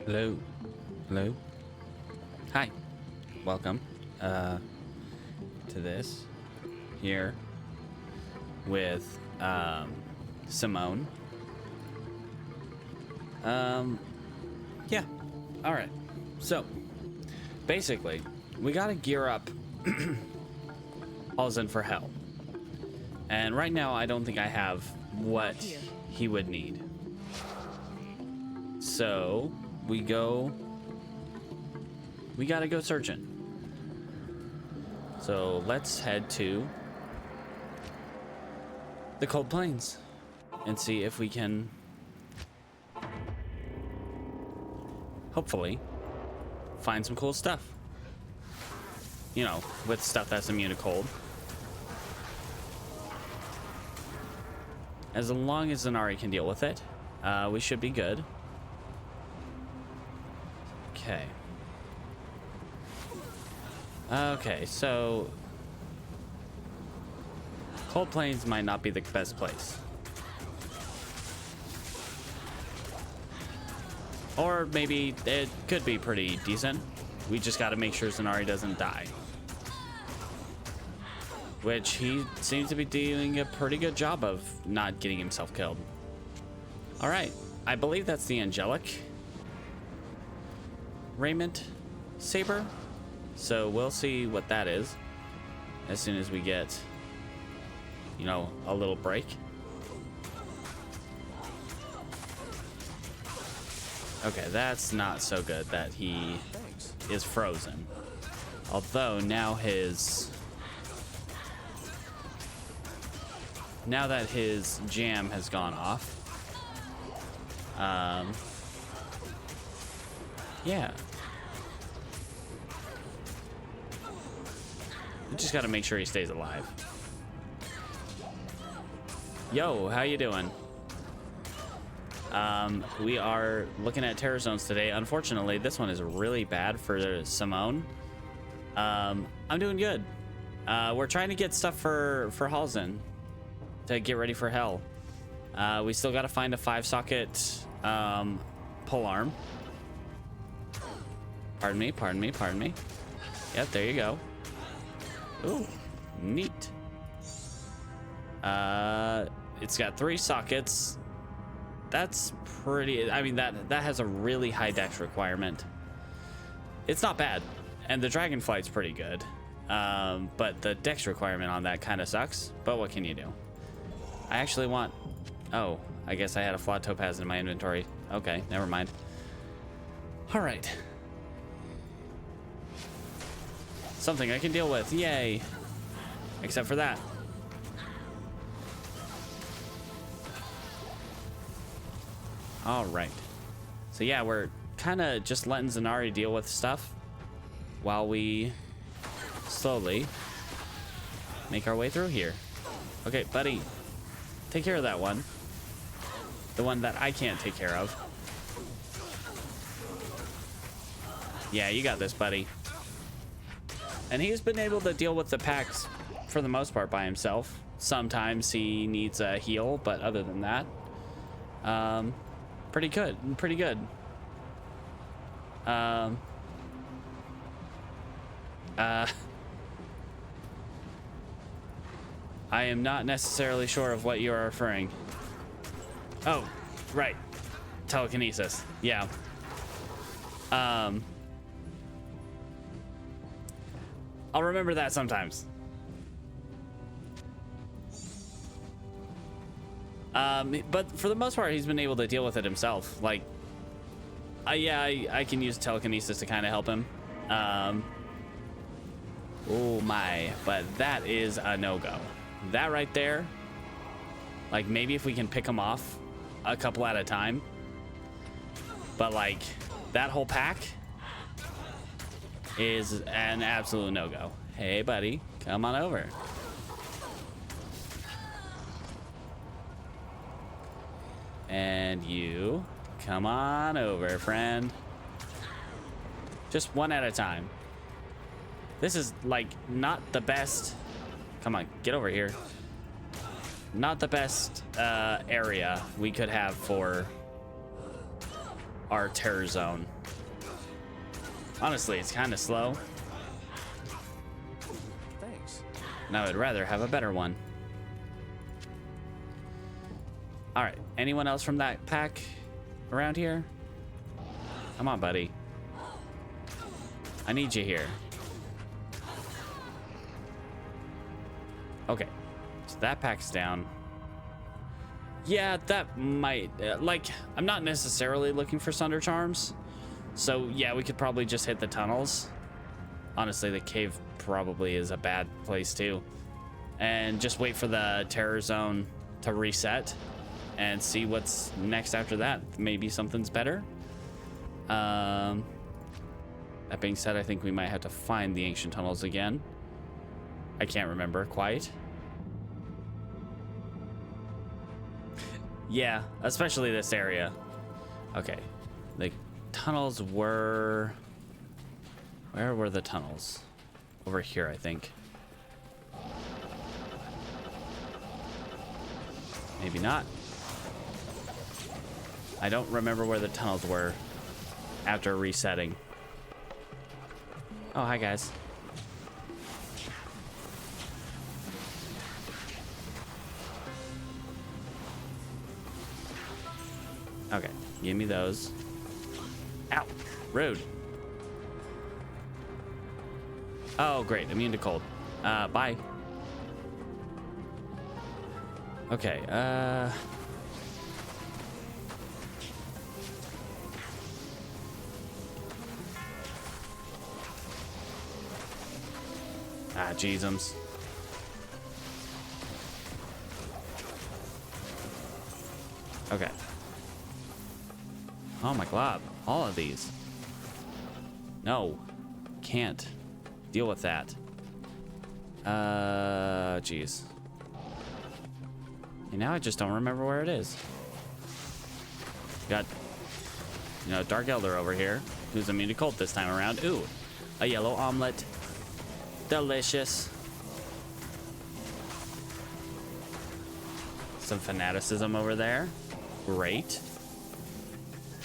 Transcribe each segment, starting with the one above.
Hello. Hello. Hi. Welcome to this here with Simone. Yeah. All right. So, basically, we got to gear up Halsin for hell. And right now, I don't think I have what he would need. So, we gotta go searching. So, let's head to the Cold Plains and see if we can hopefully find some cool stuff. You know, with stuff that's immune to cold. As long as Zanari can deal with it, we should be good. Okay. Okay, so Cold Plains might not be the best place. Or maybe it could be pretty decent. We just got to make sure Zanari doesn't die. Which he seems to be doing a pretty good job of not getting himself killed. All right, I believe that's the angelic raiment saber. So we'll see what that is as soon as we get, you know, a little break. Okay, that's not so good that he is frozen. Although now that his jam has gone off, yeah. We just gotta make sure he stays alive. Yo, how you doing? We are looking at terror zones today. Unfortunately, this one is really bad for Simone. I'm doing good. We're trying to get stuff for Halsin to get ready for hell. We still got to find a 5-socket pole arm. Pardon me. Yep, there you go. Ooh, neat. It's got 3 sockets. That's pretty. I mean, that has a really high dex requirement. It's not bad, and the dragonflight's pretty good. But the dex requirement on that kind of sucks. But what can you do? I actually want. Oh, I guess I had a flawed topaz in my inventory. Okay, never mind. All right. Something I can deal with. Yay. Except for that. All right. So yeah, we're kind of just letting Zanari deal with stuff while we slowly make our way through here. Okay, buddy. Take care of that one. The one that I can't take care of. Yeah, you got this, buddy. And he's been able to deal with the packs for the most part by himself. Sometimes he needs a heal, but other than that, pretty good. I am not necessarily sure of what you are referring. Oh, right. Telekinesis. Yeah. I'll remember that sometimes. But for the most part, he's been able to deal with it himself. Like, I can use telekinesis to kind of help him. Oh my, but that is a no-go. That right there, like maybe if we can pick him off a couple at a time, but like that whole pack is an absolute no-go. Hey buddy, come on over. And you come on over, friend. Just one at a time. This is like not the best. Come on, get over here. Not the best area we could have for our terror zone. Honestly, it's kind of slow. Thanks. And I would rather have a better one. All right, anyone else from that pack around here? Come on, buddy. I need you here. Okay, so that pack's down. Yeah, that might, like, I'm not necessarily looking for Sunder Charms. So yeah, we could probably just hit the tunnels. Honestly, the cave probably is a bad place too. And just wait for the terror zone to reset and see what's next after that. Maybe something's better. That being said, I think we might have to find the ancient tunnels again. I can't remember quite. Yeah, especially this area. Okay, the tunnels were... Where were the tunnels? Over here, I think. Maybe not. I don't remember where the tunnels were after resetting. Oh, hi guys. Okay, give me those. Ow, rude. Oh, great, immune to cold. Bye. Okay, jeezums. Okay. Oh my god, all of these. No, can't deal with that. Jeez. And now I just don't remember where it is. Got, you know, Dark Elder over here, who's immune to cold this time around. Ooh, a yellow omelet. Delicious. Some fanaticism over there. Great.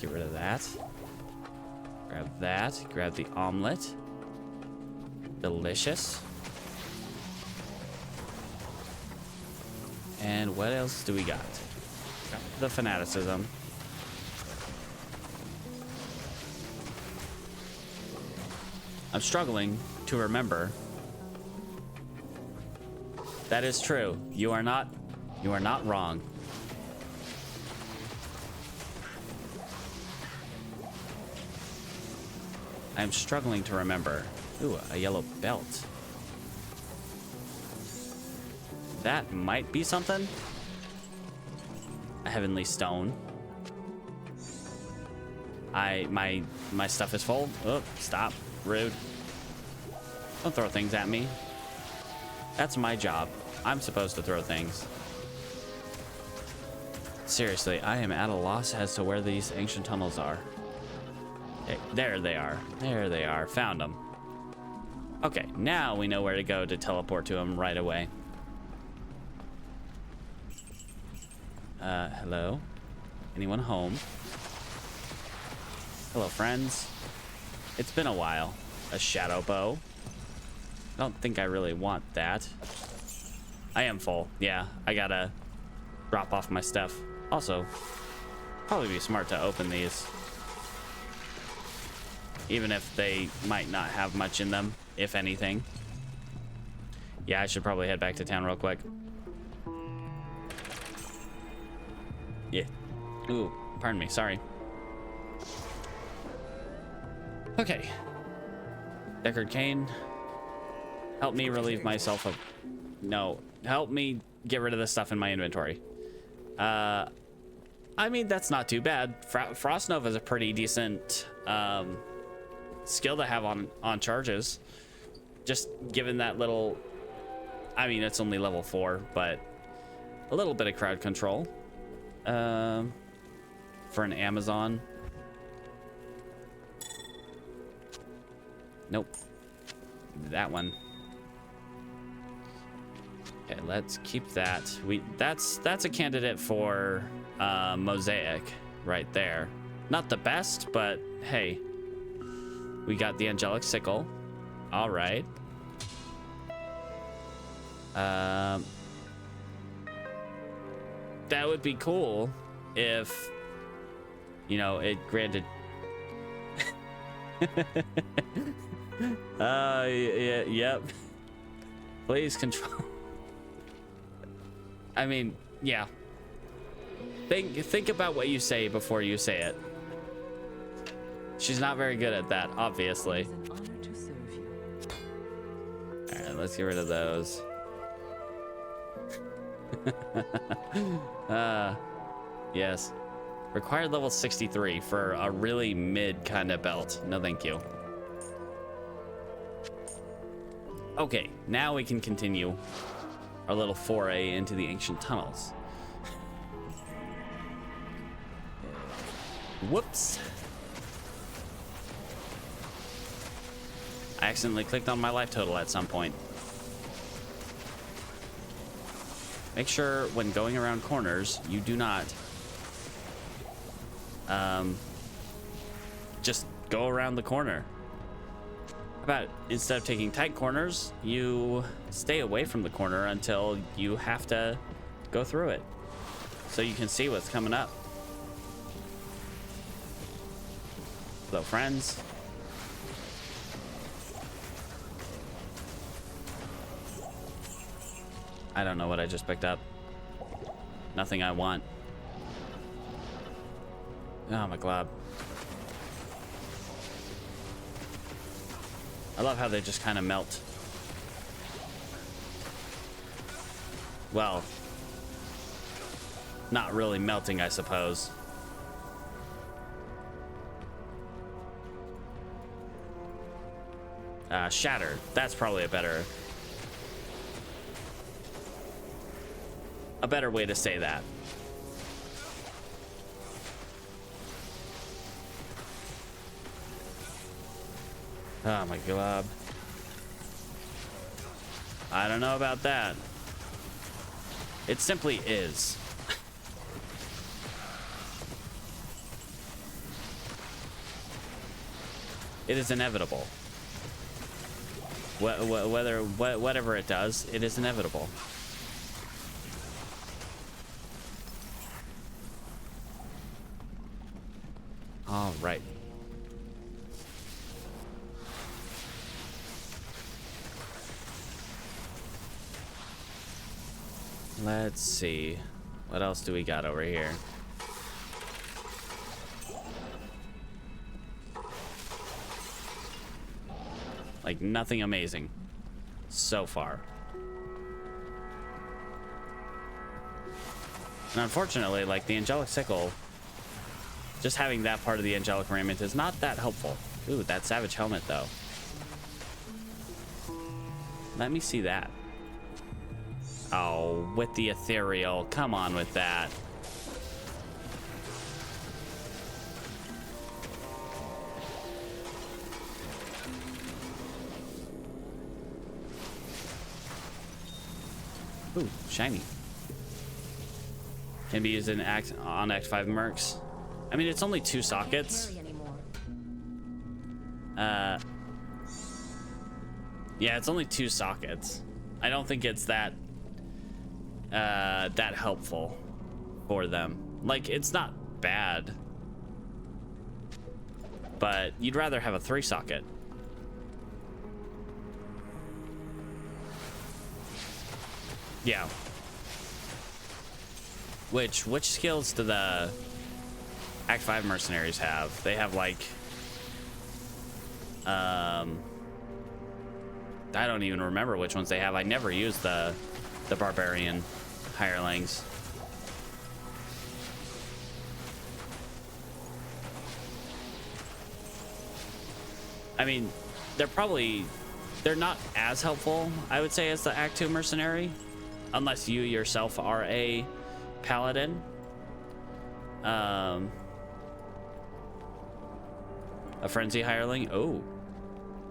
Get rid of that. Grab that. Grab the omelet. Delicious. And what else do we got? Got the fanaticism. I'm struggling to remember. That is true. You are not wrong. I'm struggling to remember. Ooh, a yellow belt. That might be something. A heavenly stone. My stuff is full. Oh, stop. Rude. Don't throw things at me. That's my job. I'm supposed to throw things. Seriously, I am at a loss as to where these ancient tunnels are. Hey, there they are. There they are. Found them. Okay, now we know where to go to teleport to them right away. Hello? Anyone home? Hello, friends. It's been a while. A shadow bow. I don't think I really want that. I am full. Yeah, I gotta drop off my stuff. Also, probably be smart to open these. Even if they might not have much in them, if anything. Yeah, I should probably head back to town real quick. Yeah. Ooh, pardon me, sorry. Okay. Deckard Cain, help me relieve myself of... No, help me get rid of the stuff in my inventory. I mean, that's not too bad. Frost Nova is a pretty decent skill to have on charges. Just given that little... I mean, it's only level 4, but a little bit of crowd control. For an Amazon. Nope. That one. Okay, let's keep that. That's a candidate for Mosaic right there. Not the best, but hey, we got the angelic sickle. All right. That would be cool if, you know, it granted. Yep. Please control. I mean, yeah. Think about what you say before you say it. She's not very good at that, obviously. All right, let's get rid of those. Yes. Required level 63 for a really mid kind of belt. No, thank you. Okay, now we can continue our little foray into the ancient tunnels. Whoops. I accidentally clicked on my life total at some point. Make sure when going around corners, you do not just go around the corner. How about instead of taking tight corners, you stay away from the corner until you have to go through it so you can see what's coming up. Hello, friends. I don't know what I just picked up. Nothing I want. Oh my glob. I love how they just kind of melt. Well, not really melting, I suppose. Shattered. That's probably a better way to say that. Oh my god. I don't know about that. It simply is. It is inevitable. Whatever it does, it is inevitable. All right. Let's see. What else do we got over here? Like nothing amazing so far. And unfortunately, like the angelic sickle, just having that part of the angelic raiment is not that helpful. Ooh, that savage helmet though. Let me see that. Oh, with the ethereal. Come on with that. Ooh, shiny. Can be used in on Act 5 mercs. I mean, it's only 2 sockets. Yeah, it's only 2 sockets. I don't think it's that that helpful for them. Like, it's not bad, but you'd rather have a 3 socket. Yeah. Which skills do the Act 5 mercenaries have? They have like I don't even remember which ones they have. I never used the barbarian hirelings. I mean, they're not as helpful, I would say, as the Act 2 mercenary, unless you yourself are a paladin. A frenzy hireling. Oh,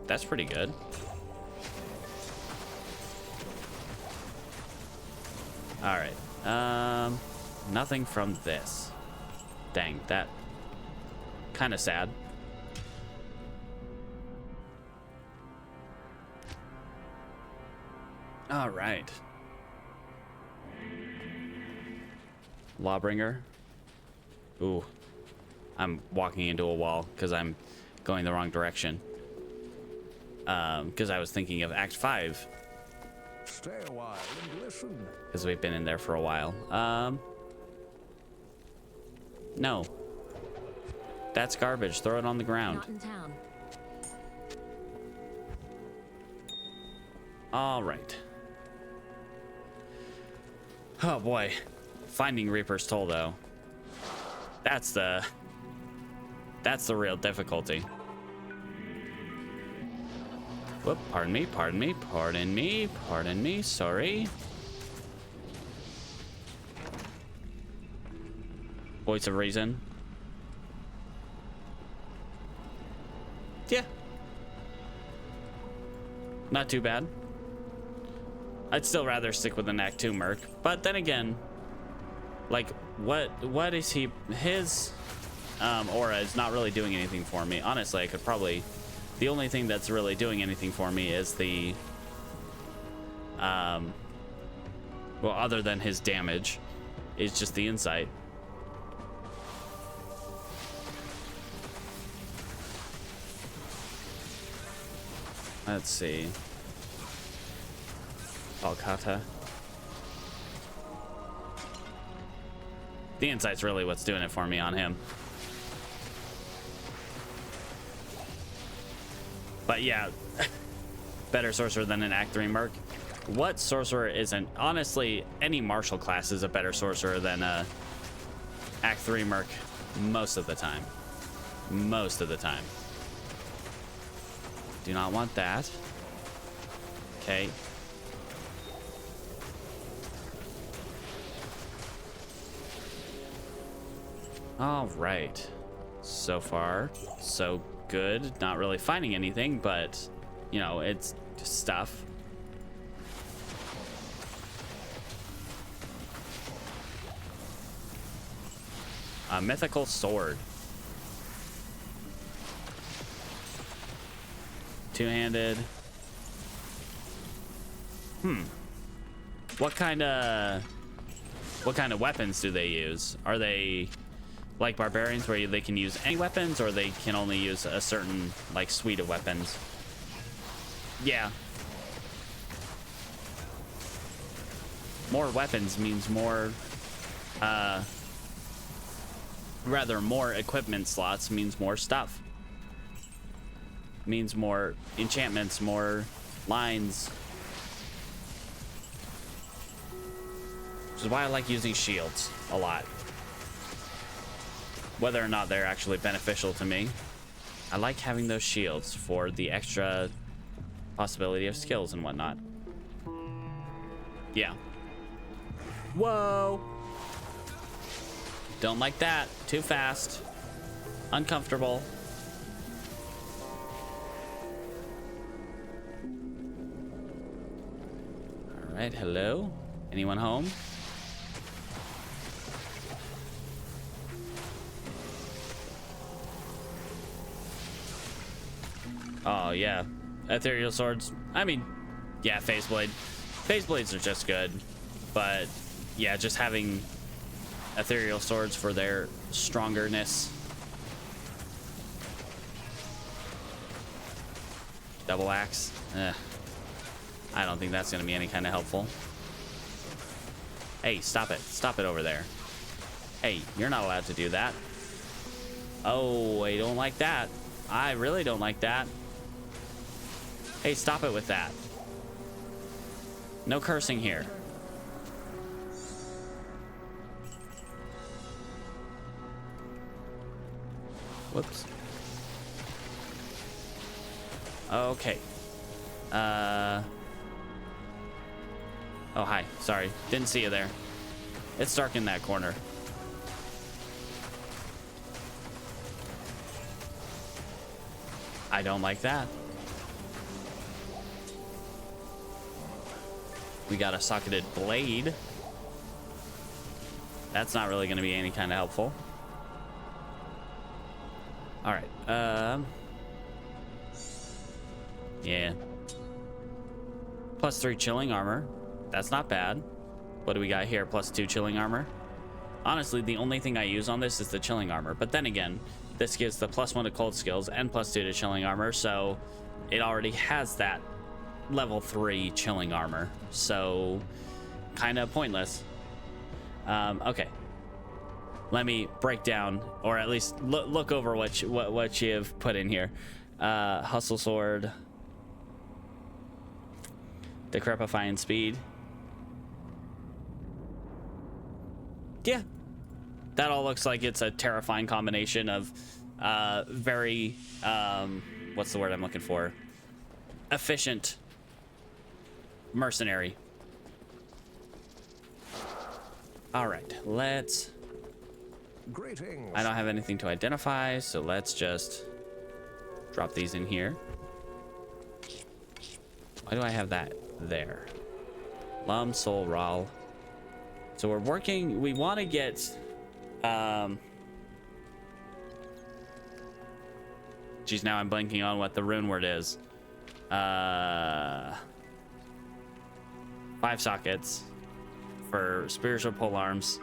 that's pretty good. All right. Nothing from this. Dang, that Kind of sad. All right. Lawbringer. Ooh. I'm walking into a wall because I'm going the wrong direction. Because I was thinking of Act 5. Stay a while and listen. Because we've been in there for a while. No. That's garbage. Throw it on the ground. Not in town. All right. Oh boy. Finding Reaper's Toll though. That's the real difficulty. Whoop, pardon me, sorry. Voice of reason. Yeah. Not too bad. I'd still rather stick with an Act 2 Merc, but then again, like, what is he? His aura is not really doing anything for me. Honestly, I could probably. The only thing that's really doing anything for me is the. Well, other than his damage, is just the insight. Let's see. Alcata. The insight's really what's doing it for me on him. But yeah, better sorcerer than an Act 3 Merc. What sorcerer isn't? Honestly, any martial class is a better sorcerer than a Act 3 Merc most of the time. Most of the time. Do not want that. Okay. All right. So far, so good. Not really finding anything, but, you know, it's just stuff. A mythical sword. Two-handed. What kind of weapons do they use? Are they like barbarians where they can use any weapons, or they can only use a certain like suite of weapons? Yeah. More weapons means more rather more equipment slots means more stuff. Means more enchantments, more lines. Which is why I like using shields a lot. Whether or not they're actually beneficial to me, I like having those shields for the extra possibility of skills and whatnot. Yeah. Whoa! Don't like that. Too fast. Uncomfortable. All right, hello? Anyone home? Oh, yeah. Ethereal swords. I mean, yeah, phase blade. Phase blades are just good. But, yeah, just having ethereal swords for their strongerness. Double axe. I don't think that's going to be any kind of helpful. Hey, stop it. Stop it over there. Hey, you're not allowed to do that. Oh, I don't like that. I really don't like that. Hey, stop it with that. No cursing here. Whoops. Okay. Oh, hi. Sorry. Didn't see you there. It's dark in that corner. I don't like that. We got a socketed blade. That's not really going to be any kind of helpful. All right. Yeah. +3 chilling armor. That's not bad. What do we got here? +2 chilling armor. Honestly, the only thing I use on this is the chilling armor. But then again, this gives the +1 to cold skills and +2 to chilling armor. So it already has that level 3 chilling armor. So kind of pointless. Okay. Let me break down, or at least look over what you've put in here. Hustle sword. Decrepifying speed. Yeah, that all looks like it's a terrifying combination of very what's the word I'm looking for? Efficient mercenary. All right, let's. Greetings. I don't have anything to identify, so let's just drop these in here. Why do I have that there? Lum, Sol, Ral. So we're working. We want to get. Geez, now I'm blanking on what the rune word is. 5 sockets for spiritual pole arms.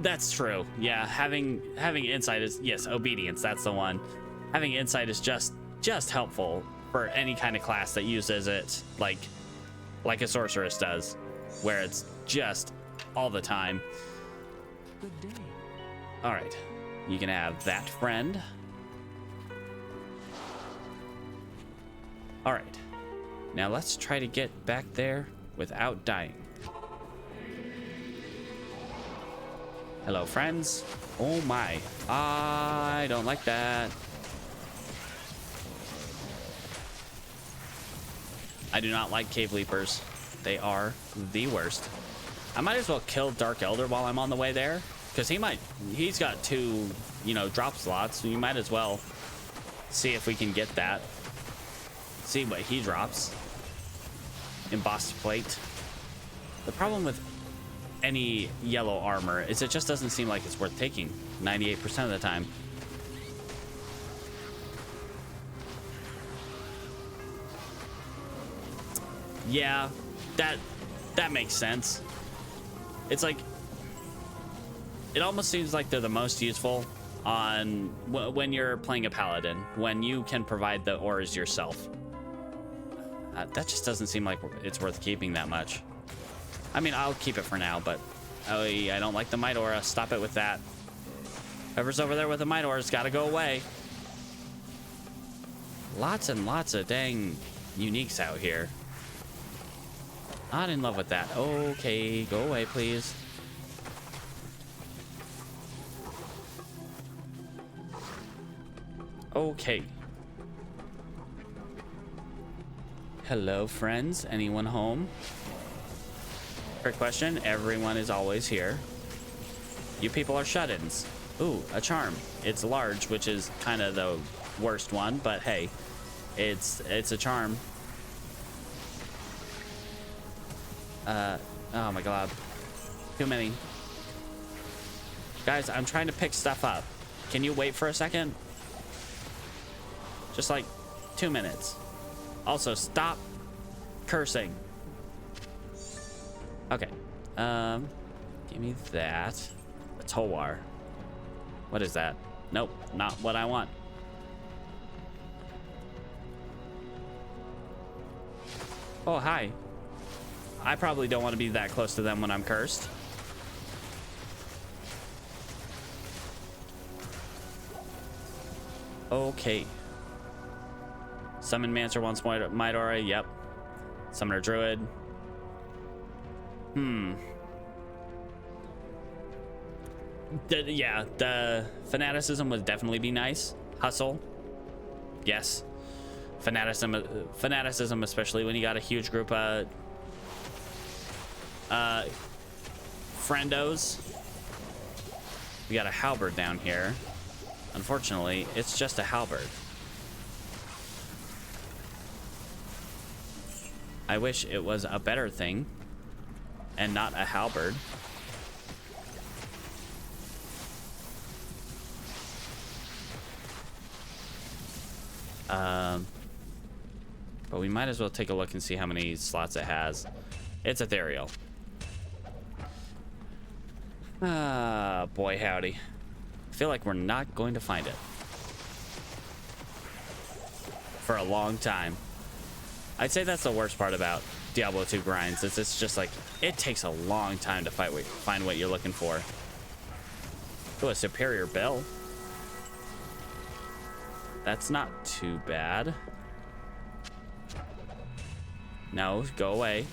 That's true. Yeah, having insight is, yes, obedience. That's the one. Having insight is just helpful for any kind of class that uses it like a sorceress does, where it's just all the time. Good day. All right, you can have that, friend. All right, now let's try to get back there without dying. Hello, friends. Oh my, I don't like that. I do not like cave leapers. They are the worst. I might as well kill Dark Elder while I'm on the way there, because he's got 2, drop slots, so you might as well see if we can get that. See what he drops. Embossed plate. The problem with any yellow armor is it just doesn't seem like it's worth taking 98% of the time. Yeah, that makes sense. It's like, it almost seems like they're the most useful on when you're playing a paladin, when you can provide the auras yourself. That just doesn't seem like it's worth keeping that much. I mean, I'll keep it for now, but I don't like the might aura. Stop it with that. Whoever's over there with the might aura's got to go away. Lots and lots of dang uniques out here. Not in love with that. Okay, go away, please. Okay. Hello, friends. Anyone home? Quick question. Everyone is always here. You people are shut-ins. Ooh, a charm. It's large, which is kind of the worst one, but hey, it's a charm. Oh my god. Too many. Guys, I'm trying to pick stuff up. Can you wait for a second? Just like 2 minutes. Also, stop cursing. Okay. Give me that. A Towar. What is that? Nope, not what I want. Oh, hi. I probably don't want to be that close to them when I'm cursed. Okay. Summon Mancer once more. Might aura. Yep. Summoner Druid. Yeah, the fanaticism would definitely be nice. Hustle. Yes. Fanaticism, especially when you got a huge group of friendos. We got a halberd down here. Unfortunately, it's just a halberd. I wish it was a better thing and not a halberd. But we might as well take a look and see how many slots it has. It's ethereal. Ah, boy howdy. I feel like we're not going to find it for a long time. I'd say that's the worst part about Diablo 2 grinds. It's just like, it takes a long time to find what you're looking for. Oh, a superior bill. That's not too bad. No, go away.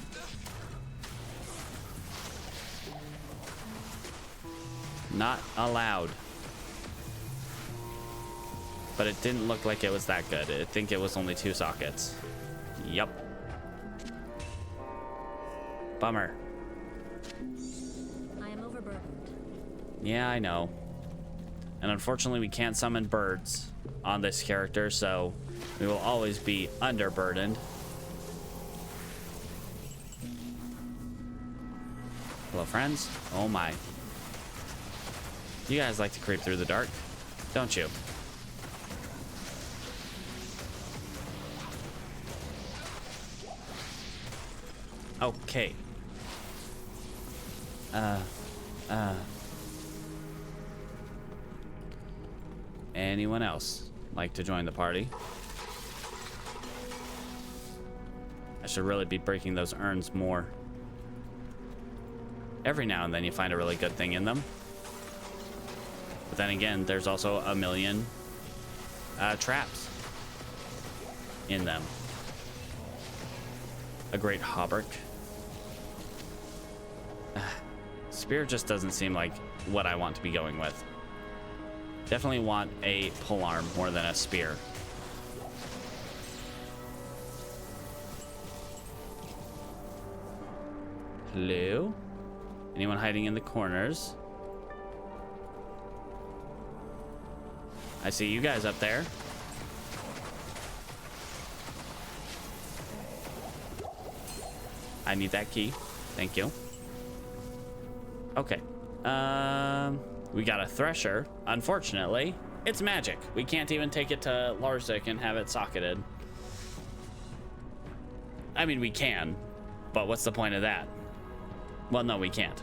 Not allowed. But it didn't look like it was that good. I think it was only 2 sockets. Yup. Bummer. I am overburdened. Yeah, I know. And unfortunately, we can't summon birds on this character, so we will always be underburdened. Hello, friends. Oh my. You guys like to creep through the dark, don't you? Okay. Anyone else like to join the party? I should really be breaking those urns more. Every now and then you find a really good thing in them. But then again, there's also a million traps in them. A great hauberk. Spear just doesn't seem like what I want to be going with. Definitely want a polearm more than a spear. Hello? Anyone hiding in the corners? I see you guys up there. I need that key. Thank you. Okay. We got a thresher. Unfortunately, it's magic. We can't even take it to Larzik and have it socketed. I mean, we can, but what's the point of that? Well, no, we can't.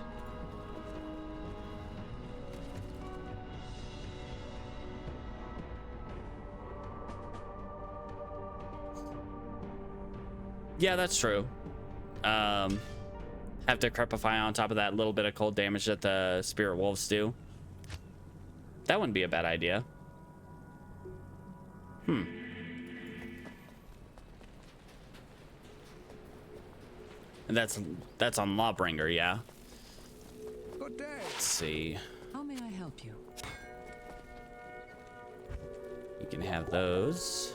Yeah, that's true. Have to crepify on top of that little bit of cold damage that the spirit wolves do. That wouldn't be a bad idea. And that's on Lawbringer, yeah. Good day. Let's see. How may I help you? You can have those.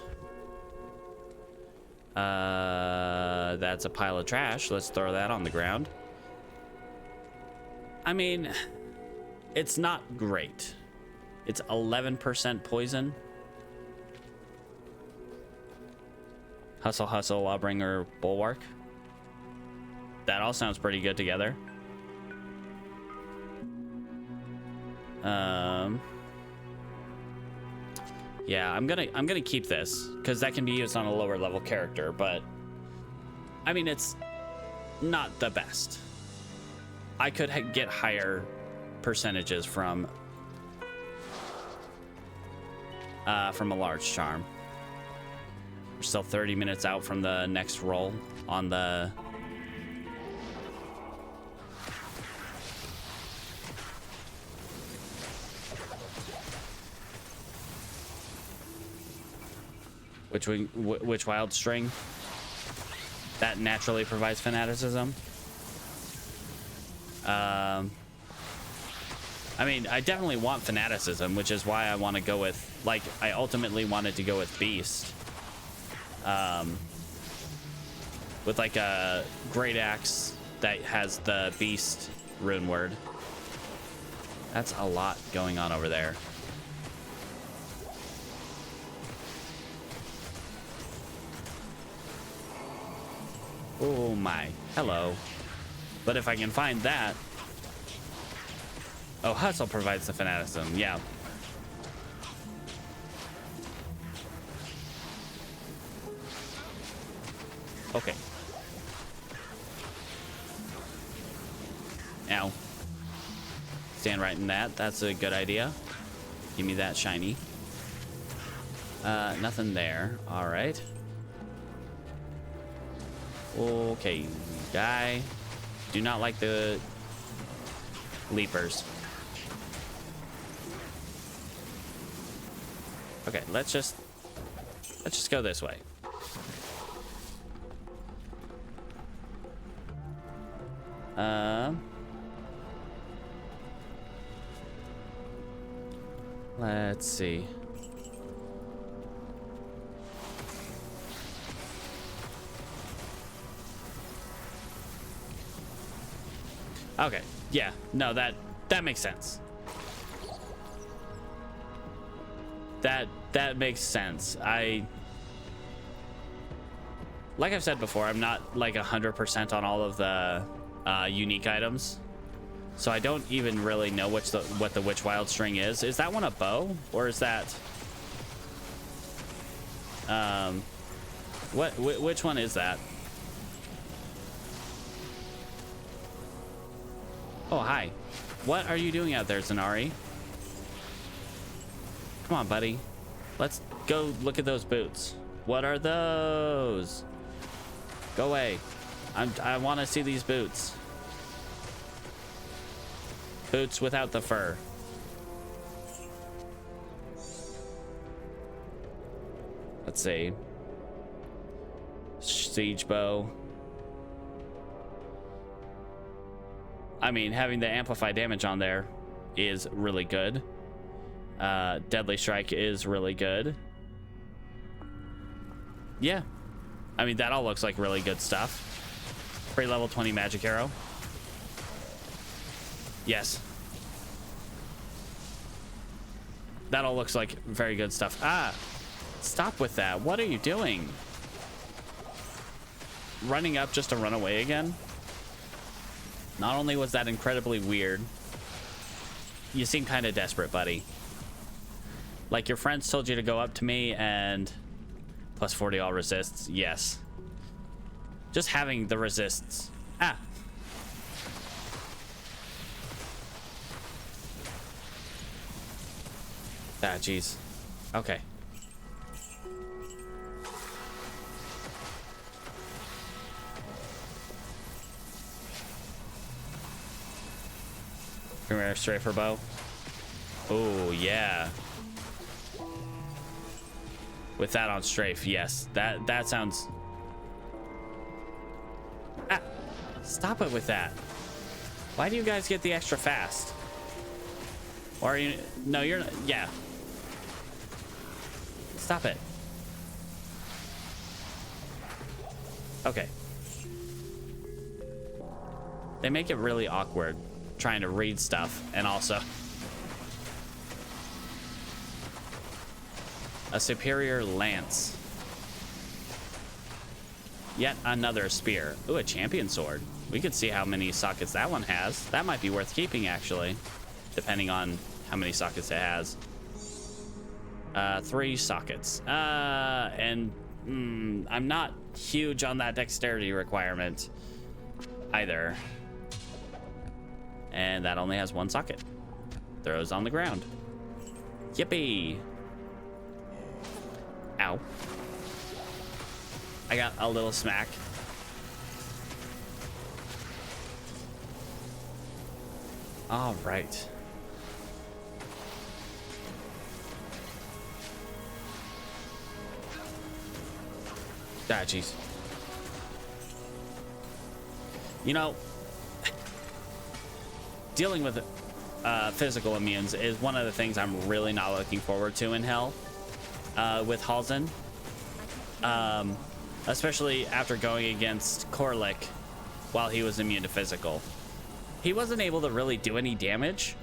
That's a pile of trash. Let's throw that on the ground. I mean, it's not great. It's 11% poison. Hustle, hustle, Lawbringer, Bulwark. That all sounds pretty good together. Yeah, I'm gonna keep this because that can be used on a lower level character, but I mean, it's not the best. I could get higher percentages from a large charm. We're still 30 minutes out from the next roll on the which wild string that naturally provides fanaticism. I mean, I definitely want fanaticism, which is why I want to go with, like, I ultimately wanted to go with Beast. With like a great axe that has the Beast rune word. That's a lot going on over there. Oh my, hello. But if I can find that. Oh, Hustle provides the fanaticism, yeah. Okay. Ow. Stand right in that. That's a good idea. Give me that shiny. Nothing there. All right. Okay, guy. Do not like the leapers. Okay, let's just go this way. Let's see. Okay, yeah, no, that makes sense. That makes sense. Like I've said before, I'm not like 100% on all of the unique items, so I don't even really know what the Witch Wild String is. Is that one a bow, or is that which one is that? Oh, hi. What are you doing out there, Zanari? Come on, buddy. Let's go look at those boots. What are those? Go away. I want to see these boots. Boots without the fur. Let's see. Siege bow. I mean, having the amplify damage on there is really good. Deadly strike is really good. Yeah. I mean, that all looks like really good stuff. Pre-level 20 magic arrow. Yes. That all looks like very good stuff. Ah, stop with that. What are you doing? Running up just to run away again? Not only was that incredibly weird, you seem kind of desperate, buddy. Like your friends told you to go up to me and plus 40 all resists. Yes. Just having the resists. Ah. Ah, jeez. Okay. Premier strafer bow. Oh yeah. With that on strafe, yes. That sounds. Ah, stop it with that. Why do you guys get the extra fast? Or are you? No, you're not. Yeah. Stop it. Okay. They make it really awkward trying to read stuff, and also a superior lance. Yet another spear. Ooh, a champion sword. We could see how many sockets that one has. That might be worth keeping, actually, depending on how many sockets it has. 3 sockets. And I'm not huge on that dexterity requirement either. And that only has 1 socket. Throws on the ground. Yippee. Ow. I got a little smack. All right. Ah, jeez. You know, dealing with physical immunes is one of the things I'm really not looking forward to in Hell with Halsin. Especially after going against Korlik while he was immune to physical. He wasn't able to really do any damage,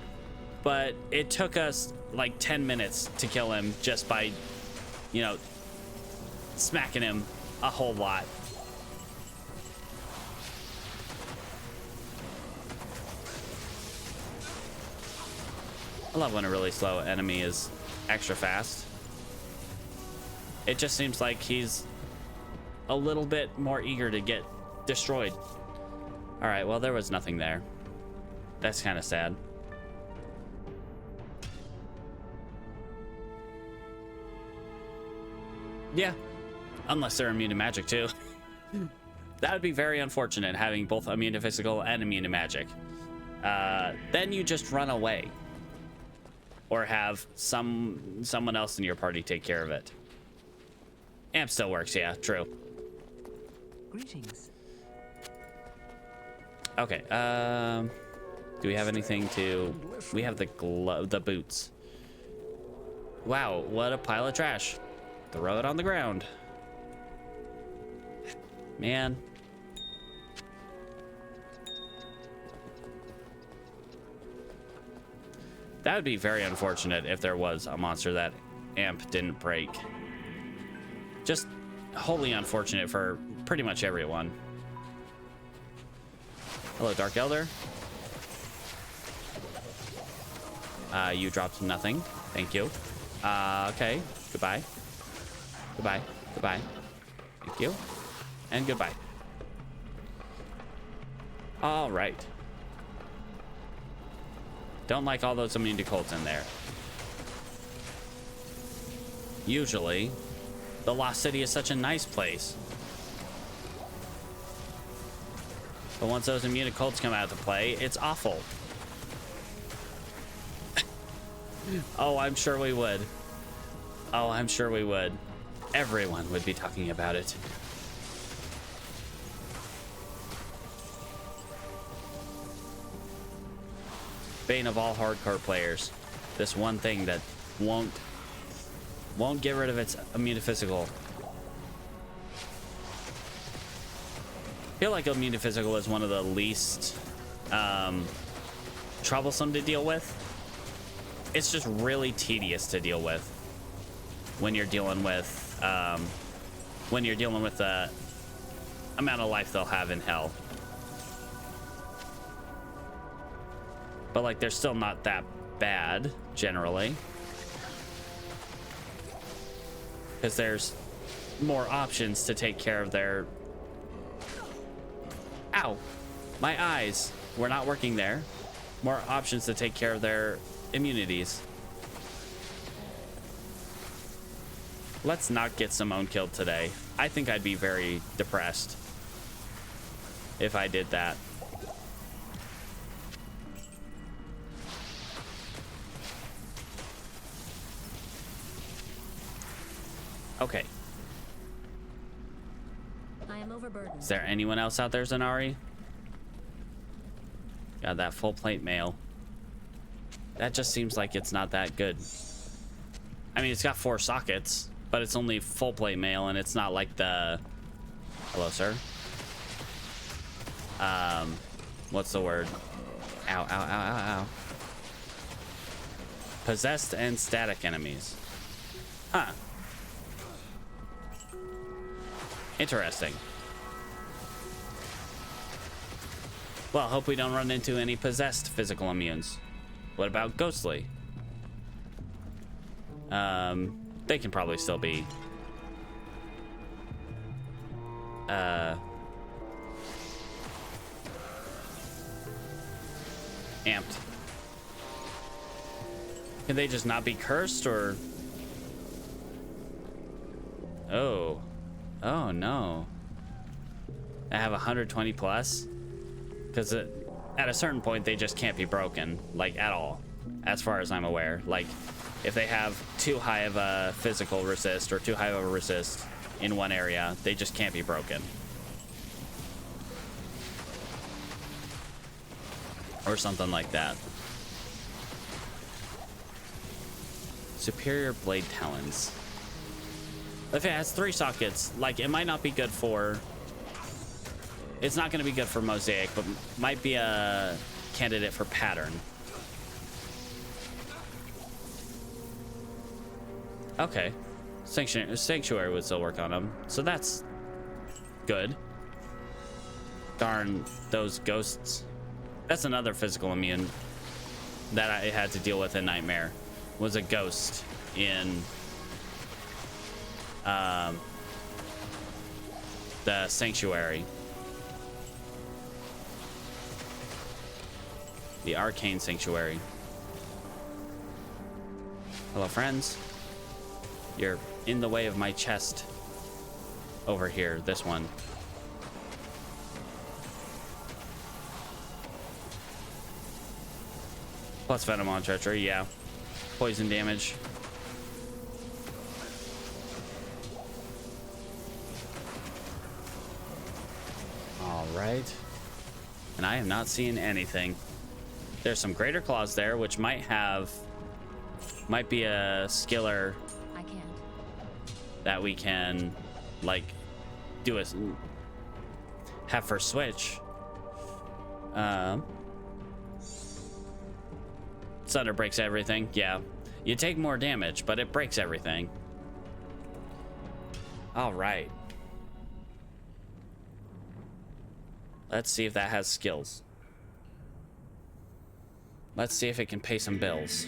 but it took us like 10 minutes to kill him just by, you know, smacking him a whole lot. I love when a really slow enemy is extra fast. It just seems like he's a little bit more eager to get destroyed. All right, well, there was nothing there. That's kind of sad. Yeah, unless they're immune to magic too. That would be very unfortunate, having both immune to physical and immune to magic. Then you just run away. Or have someone else in your party take care of it. Amp still works, yeah, true. Greetings. Okay, do we have anything to... We have the boots. Wow, what a pile of trash. Throw it on the ground. Man. That would be very unfortunate if there was a monster that Amp didn't break. Just wholly unfortunate for pretty much everyone. Hello, Dark Elder. You dropped nothing. Thank you. Okay. Goodbye. Goodbye. Goodbye. Thank you. And goodbye. All right. Don't like all those immune to colds in there. Usually, the Lost City is such a nice place. But once those immune to colds come out to play, it's awful. Oh, I'm sure we would. Oh, I'm sure we would. Everyone would be talking about it. Bane of all hardcore players. This one thing that won't get rid of its immune to physical. I feel like immune to physical is one of the least troublesome to deal with. It's just really tedious to deal with when you're dealing with the amount of life they'll have in hell. But like, they're still not that bad generally, because there's more options to take care of their... Ow, my eyes were not working there. More options to take care of their immunities. Let's not get Simone killed today. I think I'd be very depressed if I did that. Okay. I am overburdened. Is there anyone else out there, Zanari? Got that full plate mail. That just seems like it's not that good. I mean, it's got 4 sockets, but it's only full plate mail, and it's not like the... Hello, sir. What's the word? Ow, ow, ow, ow, ow. Possessed and static enemies. Huh. Interesting. Well, hope we don't run into any possessed physical immunes. What about ghostly? They can probably still be amped. Can they just not be cursed, or... Oh no. I have 120 plus, because at a certain point they just can't be broken, like, at all, as far as I'm aware. Like, if they have too high of a physical resist or too high of a resist in one area, they just can't be broken. Or something like that. Superior blade talons. If it has 3 sockets, like, it might not be good for... It's not going to be good for mosaic, but might be a candidate for pattern. Okay. Sanctuary would still work on them, so that's good. Darn those ghosts. That's another physical immune that I had to deal with in Nightmare. Was a ghost in the sanctuary. The arcane sanctuary. Hello, friends. You're in the way of my chest. Over here, this one. Plus venom on treachery, yeah. Poison damage. All right. And I am not seeing anything. There's some greater claws there, which might be a skiller I can't. that we can like have for switch. Thunder breaks everything. Yeah, you take more damage, but it breaks everything. All right. Let's see if that has skills. Let's see if it can pay some bills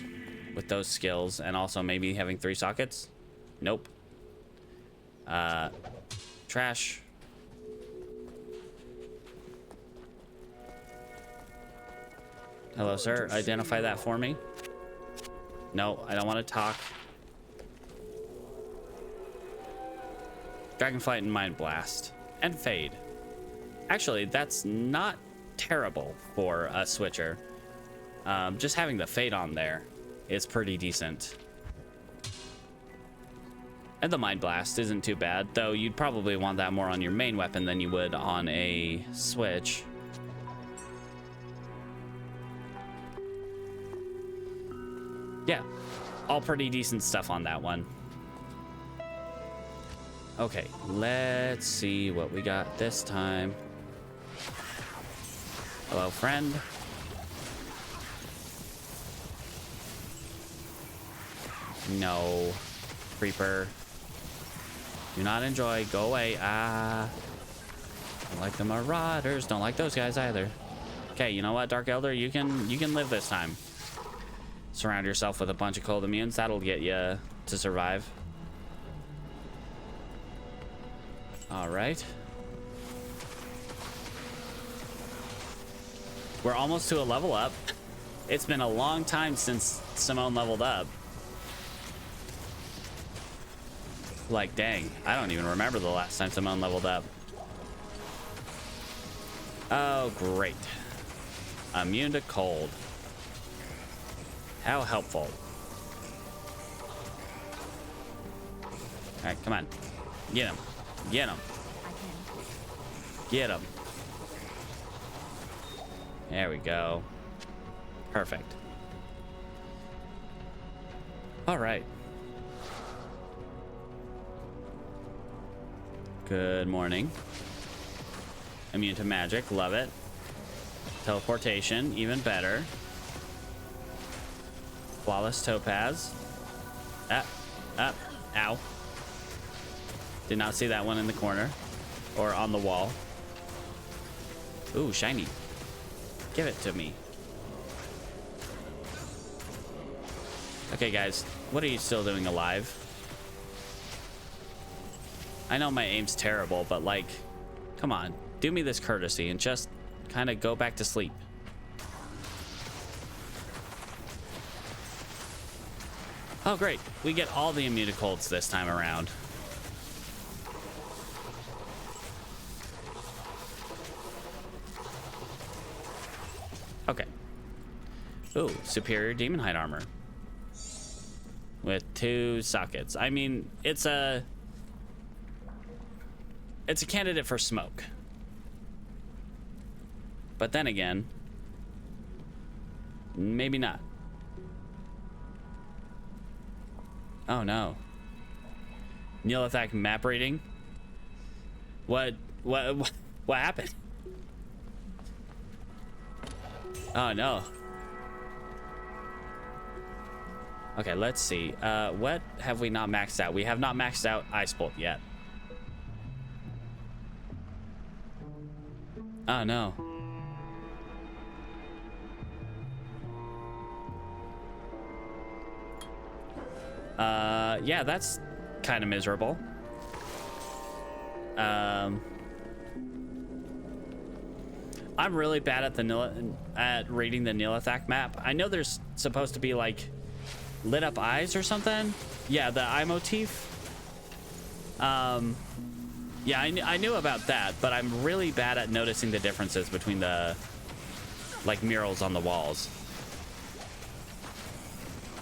with those skills, and also maybe having 3 sockets. Nope. Trash. Hello, sir. Identify that for me. No, I don't want to talk. Dragonflight and Mind Blast. And Fade. Actually, that's not terrible for a switcher. Just having the Fade on there is pretty decent. And the Mind Blast isn't too bad, though you'd probably want that more on your main weapon than you would on a switch. Yeah, all pretty decent stuff on that one. Okay, let's see what we got this time. Hello, friend. No. Creeper. Do not enjoy. Go away. Ah. Don't like the Marauders. Don't like those guys either. Okay, you know what, Dark Elder? You can live this time. Surround yourself with a bunch of cold immunes. That'll get you to survive. All right. We're almost to a level up. It's been a long time since Simone leveled up. Like, dang, I don't even remember the last time Simone leveled up. Oh, great. Immune to cold. How helpful. All right, come on. Get him. Get him. I can. Get him. There we go. Perfect. All right. Good morning. Immune to magic, love it. Teleportation, even better. Flawless topaz. Ow. Did not see that one in the corner or on the wall. Ooh, shiny. Give it to me. Okay, guys, what are you still doing alive? I know my aim's terrible, but like, come on, do me this courtesy and just kind of go back to sleep. Oh, great. We get all the immune to colds this time around. Okay. Ooh, superior demon hide armor. With 2 sockets. I mean, it's a candidate for smoke. But then again, maybe not. Oh no. Neolithic map reading? What happened? Oh no. Okay, let's see. What have we not maxed out? We have not maxed out Ice Bolt yet. Oh no. Yeah, that's kind of miserable. I'm really bad at reading the Nilithak map. I know there's supposed to be like lit up eyes or something. Yeah, the eye motif. Yeah, I knew about that, but I'm really bad at noticing the differences between the like murals on the walls.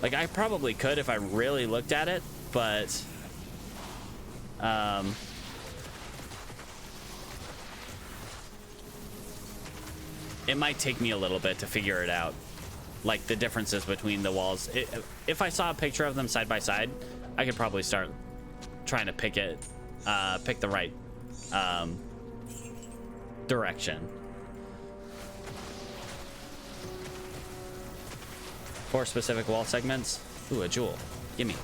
Like I probably could if I really looked at it, but it might take me a little bit to figure it out, like the differences between the walls. If I saw a picture of them side by side, I could probably start trying to pick the right direction. 4 specific wall segments. Ooh, a jewel. Gimme.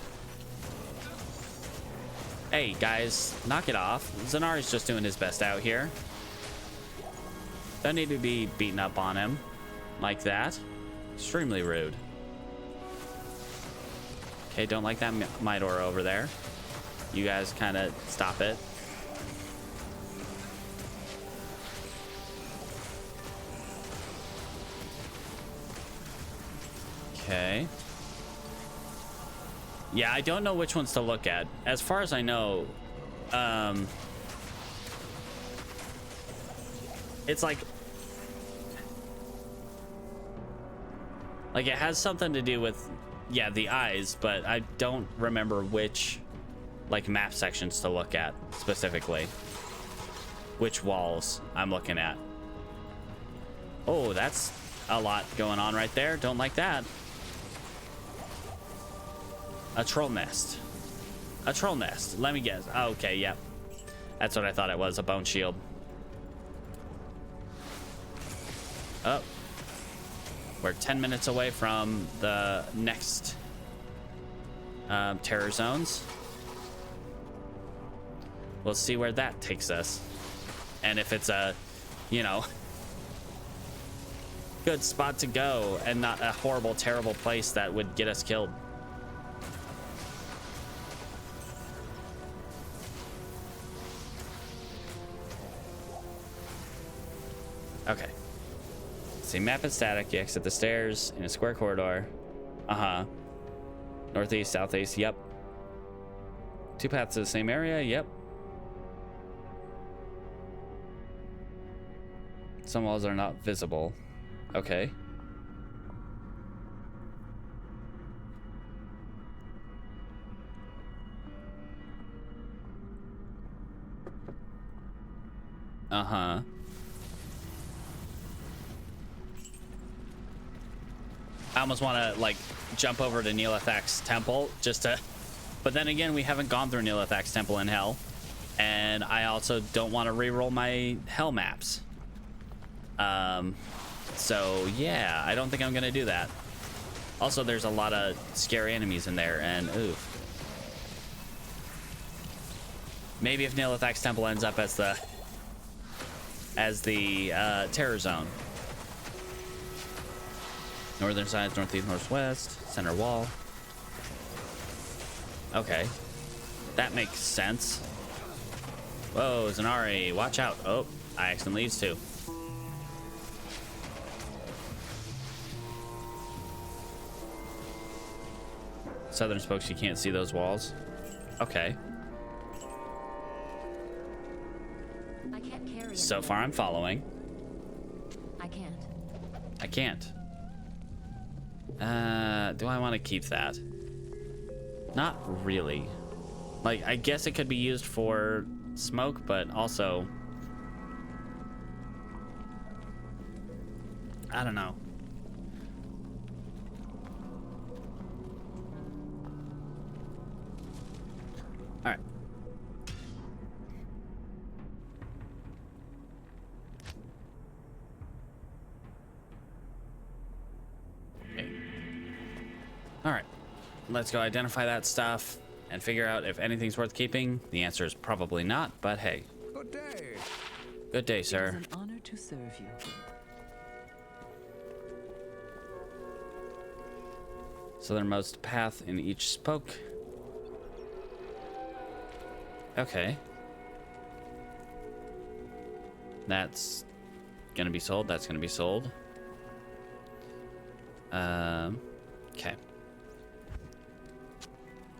Hey guys, knock it off. Zanari's just doing his best out here. Don't need to be beating up on him like that. Extremely rude. Okay, don't like that Midor over there. You guys kind of stop it. Okay. Yeah, I don't know which ones to look at. As far as I know, it's like it has something to do with, yeah, the eyes, but I don't remember which like map sections to look at specifically. Which walls I'm looking at. Oh, that's a lot going on right there. Don't like that. A troll nest. A troll nest. Let me guess. Oh, okay, yep. That's what I thought it was. A bone shield. Oh. We're 10 minutes away from the next terror zones. We'll see where that takes us. And if it's a, you know, good spot to go and not a horrible, terrible place that would get us killed. Okay. See, map is static. You exit the stairs in a square corridor. Uh-huh. Northeast, southeast, yep. 2 paths to the same area, yep. Some walls are not visible. Okay. Uh-huh. I almost want to like jump over to Nilithak's temple just to, but then again, we haven't gone through Nilithak's temple in hell, and I also don't want to re-roll my hell maps. So yeah, I don't think I'm gonna do that. Also, there's a lot of scary enemies in there, and ooh, maybe if Nilithak's temple ends up as the terror zone. Northern sides, northeast, northwest, center wall. Okay. That makes sense. Whoa, Zanari, watch out. Oh, I accidentally used to. Southern spokes, you can't see those walls. Okay. I can't carry it. So far, I'm following. I can't. I can't. Do I want to keep that? Not really. Like, I guess it could be used for smoke, but also, I don't know. All right. All right, let's go identify that stuff and figure out if anything's worth keeping. The answer is probably not, but hey. Good day. Good day, sir. It is an honor to serve you. Southernmost path in each spoke. Okay. That's gonna be sold. That's gonna be sold. Okay.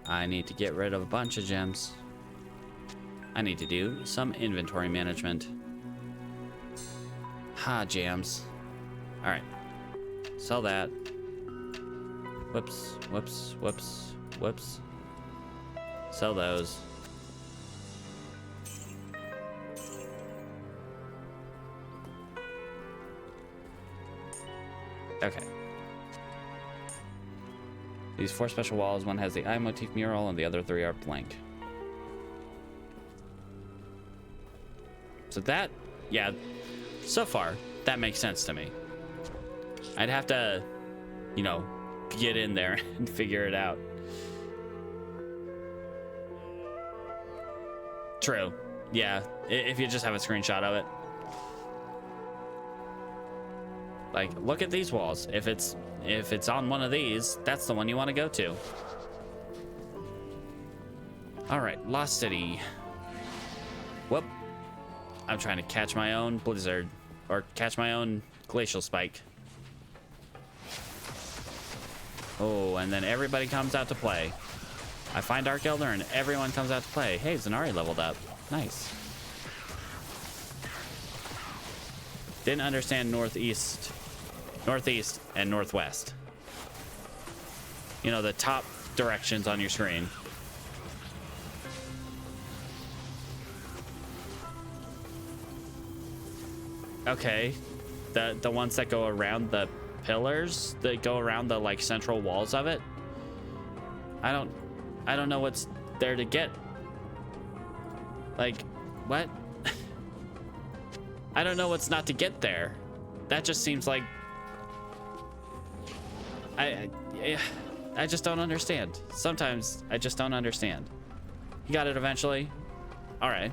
I need to get rid of a bunch of gems. I need to do some inventory management. Ha, jams. All right. Sell that. Whoops, whoops, whoops, whoops. Sell those. Okay. These 4 special walls, one has the eye motif mural and the other 3 are blank. So that, yeah, so far, that makes sense to me. I'd have to, you know, get in there and figure it out. True. Yeah, if you just have a screenshot of it. Like, look at these walls. If it's on one of these, that's the one you want to go to. All right, Lost City. Whoop. I'm trying to catch my own blizzard, or catch my own glacial spike. Oh, and then everybody comes out to play. I find Dark Elder and everyone comes out to play. Hey, Zanari leveled up. Nice. Didn't understand northeast, and northwest. You know, the top directions on your screen. Okay, the ones that go around the pillars, that go around the like central walls of it. I don't know what's there to get. Like, what? I don't know what's not to get there. That just seems like I just don't understand. Sometimes I just don't understand. You got it eventually. All right.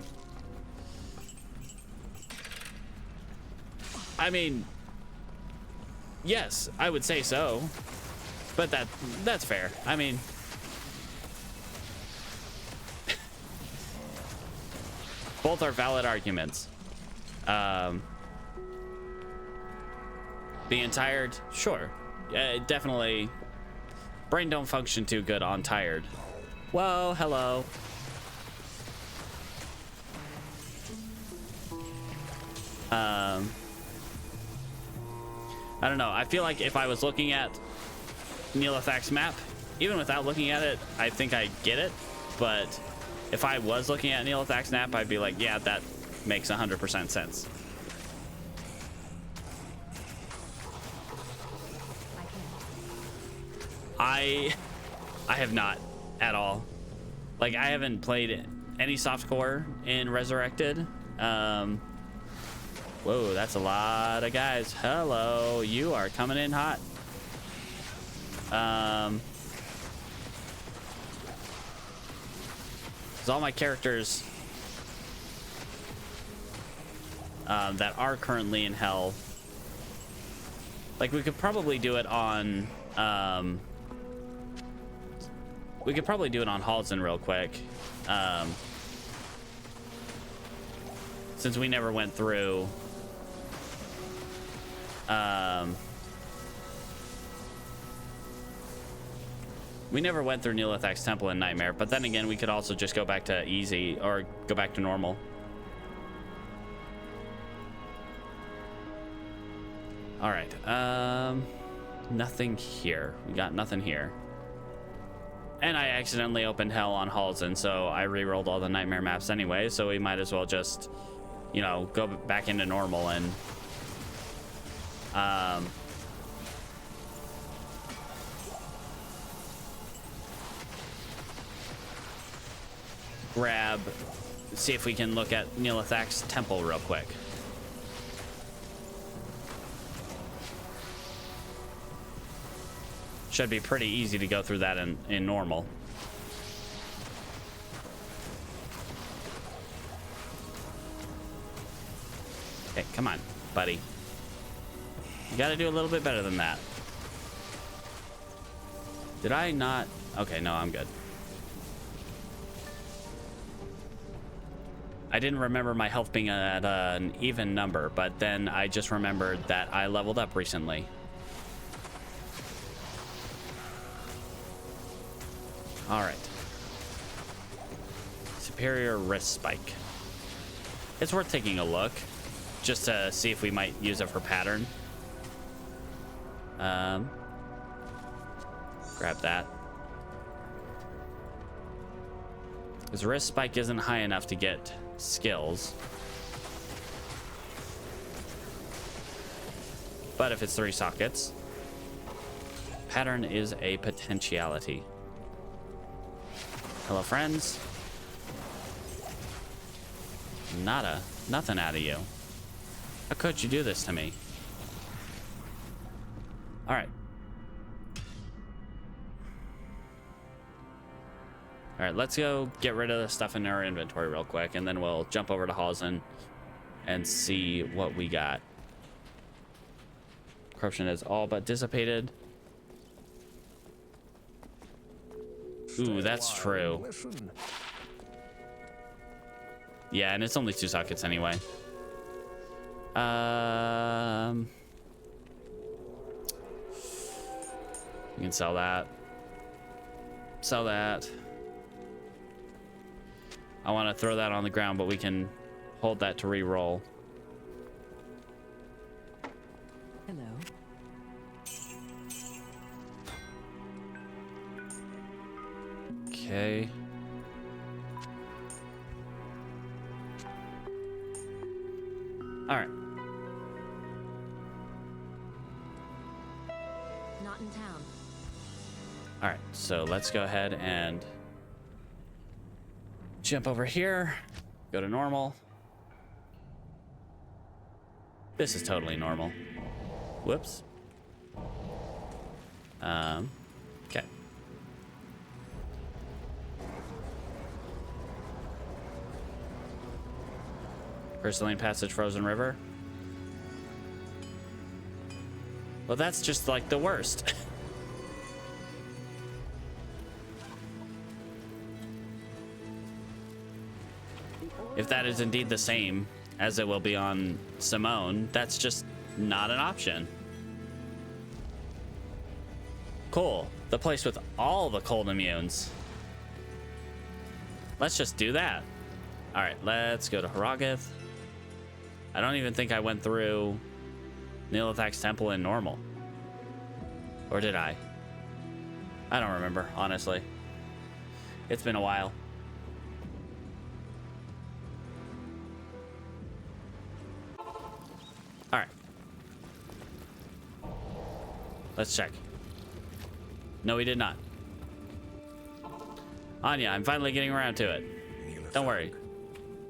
I mean, yes, I would say so, but that's fair. I mean, both are valid arguments. Being tired, sure, definitely. Brain don't function too good on tired. Whoa, hello. I don't know. I feel like if I was looking at Neolithac's map, even without looking at it, I think I get it. But if I was looking at Neolithac's map, I'd be like, yeah, that makes 100% sense. I have not at all. Like, I haven't played any softcore in Resurrected. Whoa, that's a lot of guys. Hello, you are coming in hot. 'Cause all my characters that are currently in Hell, like, we could probably do it on Halsin real quick, since we never went through Neolithac's Temple in Nightmare, but then again, we could also just go back to easy or go back to normal. All right, nothing here. We got nothing here. And I accidentally opened Hell on Halsin, so I re-rolled all the Nightmare maps anyway, so we might as well just, you know, go back into normal and see if we can look at Neolithac's Temple real quick. Should be pretty easy to go through that in normal. Okay, come on, buddy. You gotta do a little bit better than that. Did I not? Okay, no, I'm good. I didn't remember my health being at an even number, but then I just remembered that I leveled up recently. All right. Superior wrist spike. It's worth taking a look just to see if we might use it for pattern. Grab that. Because wrist spike isn't high enough to get skills. But if it's 3 sockets, pattern is a potentiality. Hello, friends. Nada. Nothing out of you. How could you do this to me? All right. All right, let's go get rid of the stuff in our inventory real quick, and then we'll jump over to Halsin and see what we got. Corruption is all but dissipated. Ooh, that's true. Yeah, and it's only 2 sockets anyway. We can sell that. Sell that. I want to throw that on the ground, but we can hold that to re-roll. Hello. Okay. All right. Not in town. All right, so let's go ahead and jump over here. Go to normal. This is totally normal. Whoops. Okay. Crystalline Passage, Frozen River. Well, that's just like the worst. If that is indeed the same as it will be on Simone, that's just not an option. Cool. The place with all the cold immunes. Let's just do that. All right, let's go to Haragath. I don't even think I went through Nilithak's temple in normal. Or did I? I don't remember, honestly. It's been a while. All right. Let's check. No, we did not. Anya, I'm finally getting around to it. Don't worry.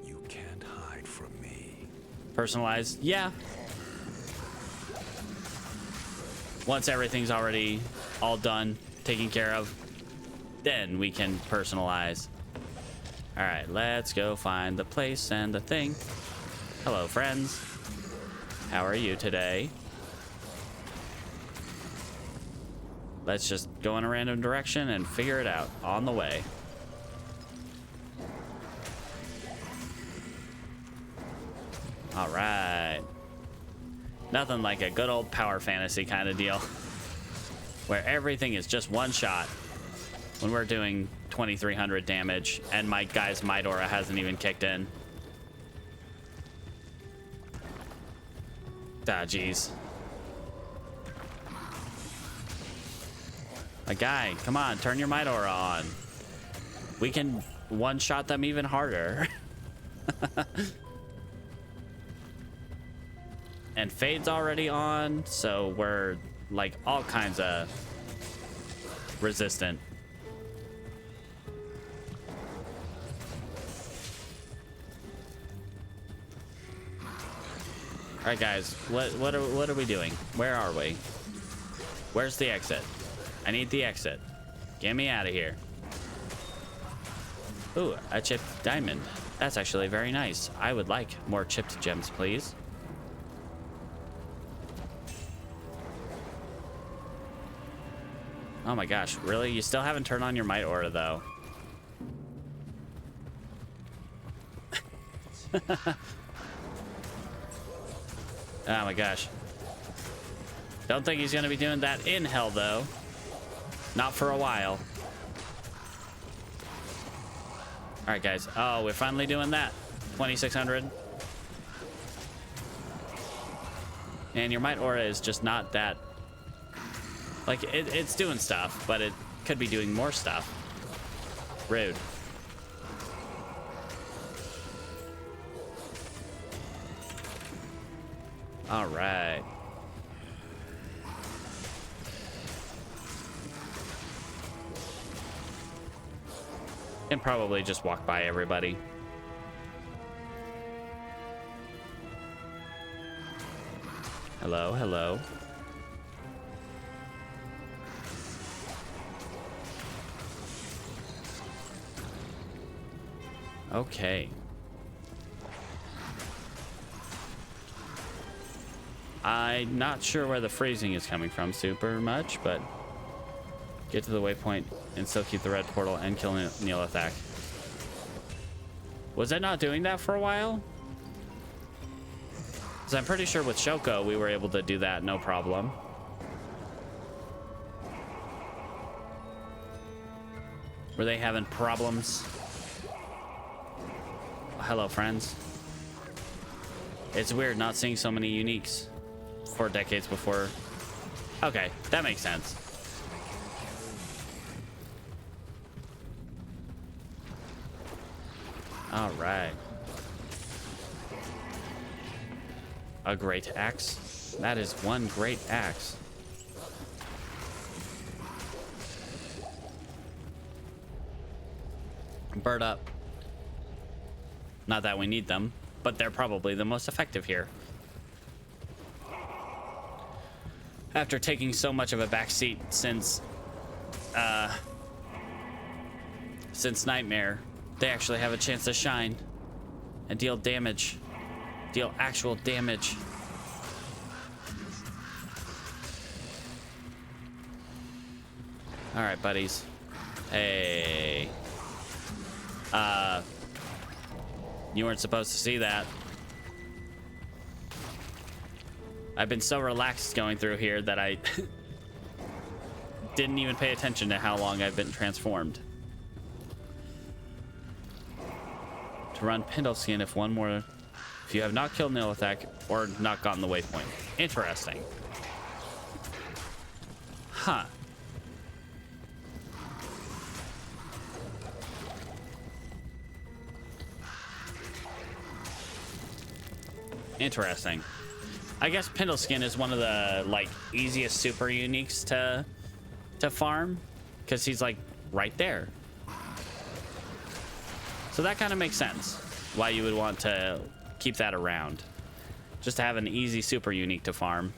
You can't hide from me. Personalized? Yeah. Once everything's already all done, taken care of, then we can personalize. All right, let's go find the place and the thing. Hello, friends. How are you today? Let's just go in a random direction and figure it out on the way. All right. Nothing like a good old power fantasy kind of deal where everything is just one shot when we're doing 2300 damage and my guy's Might Aura hasn't even kicked in. Ah, jeez. My guy, come on, turn your Might Aura on. We can one-shot them even harder. And Fade's already on, so we're like all kinds of resistant. All right, guys, what are we doing? Where are we? Where's the exit? I need the exit. Get me out of here. Ooh, a chipped diamond. That's actually very nice. I would like more chipped gems, please. Oh my gosh, really? You still haven't turned on your Might Aura, though. Oh my gosh. Don't think he's gonna be doing that in hell though. Not for a while. All right, guys. Oh, we're finally doing that. 2,600. And your might aura is just not that. Like, it's doing stuff, but it could be doing more stuff. Rude. All right. And probably just walk by everybody. Hello, hello. Okay. I'm not sure where the freezing is coming from super much, but get to the waypoint and still keep the red portal and kill Neolithak. Was it not doing that for a while? Because I'm pretty sure with Shoko we were able to do that no problem. Were they having problems? Hello, friends. It's weird not seeing so many uniques 4 decades before. Okay, that makes sense. All right. A great axe. That is one great axe. Bird up. Not that we need them, but they're probably the most effective here. After taking so much of a backseat since Nightmare, they actually have a chance to shine and deal damage. Deal actual damage. All right, buddies. Hey. You weren't supposed to see that. I've been so relaxed going through here that I didn't even pay attention to how long I've been transformed. To run Pendleskin if you have not killed Neolithak or not gotten the waypoint. Interesting. Huh. Interesting. I guess Pendleskin is one of the like easiest super uniques to farm because he's like right there. So that kind of makes sense why you would want to keep that around. Just to have an easy super unique to farm.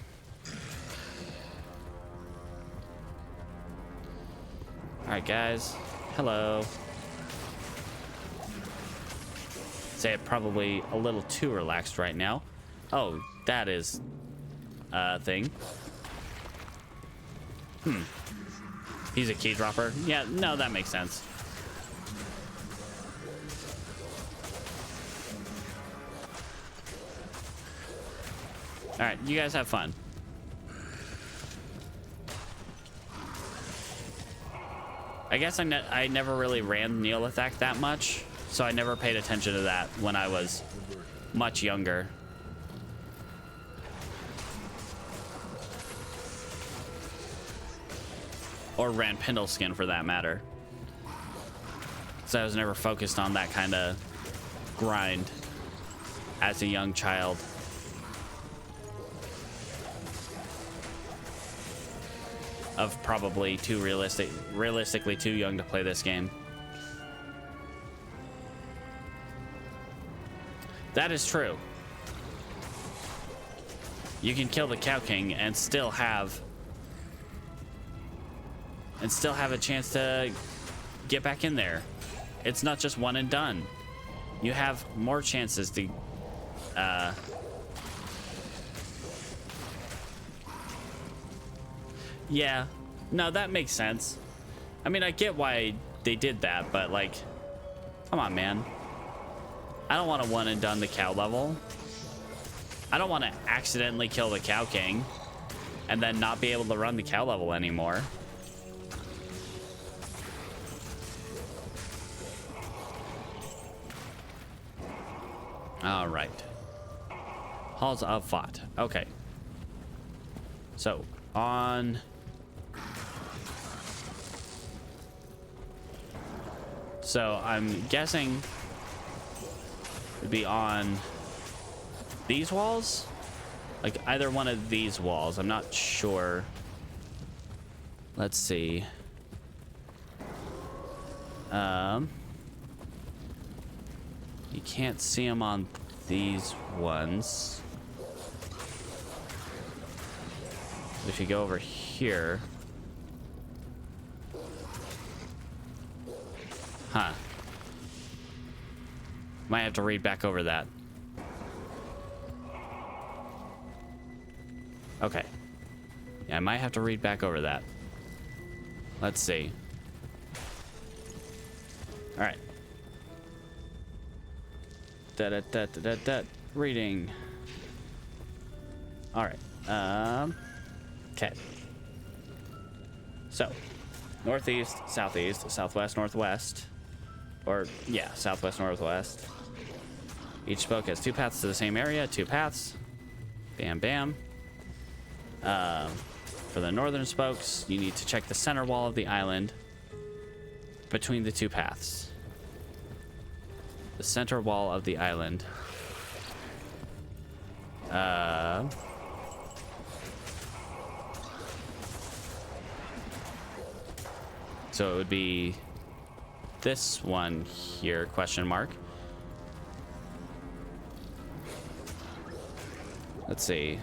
All right, guys. Hello. Say it probably a little too relaxed right now. Oh, that is a thing. He's a key dropper. Yeah, no, that makes sense. All right, you guys have fun. I guess I never really ran Neolithak that much, so I never paid attention to that when I was much younger. Or ran Pendleskin for that matter. So I was never focused on that kind of grind as a young child. Of probably realistically too young to play this game. That is true. You can kill the Cow King and still have a chance to get back in there. It's not just one and done. You have more chances to yeah, no, that makes sense. I mean, I get why they did that, but like, come on, man. I don't want to one and done the cow level. I don't want to accidentally kill the Cow King and then not be able to run the cow level anymore. All right. Halls of Fought. Okay. So, on... So, I'm guessing it'd be on these walls? Like, either one of these walls. I'm not sure. Let's see. You can't see them on these ones. If you go over here. Huh. Might have to read back over that. Okay. Yeah, I might have to read back over that. Let's see. All right. Da-da-da-da-da-da. Reading. All right. Okay. So, northeast, southeast, southwest, northwest. Or, yeah, southwest, northwest. Each spoke has 2 paths to the same area. 2 paths. Bam, bam. For the northern spokes, you need to check the center wall of the island between the 2 paths. The center wall of the island. So it would be this one here, question mark. Let's see.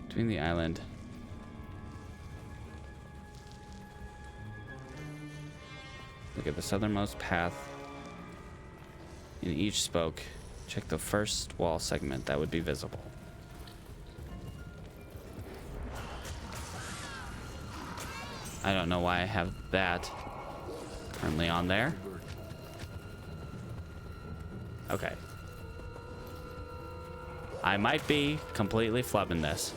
Between the island. Look at the southernmost path in each spoke. Check the first wall segment that would be visible. I don't know why I have that currently on there. Okay. I might be completely flubbing this.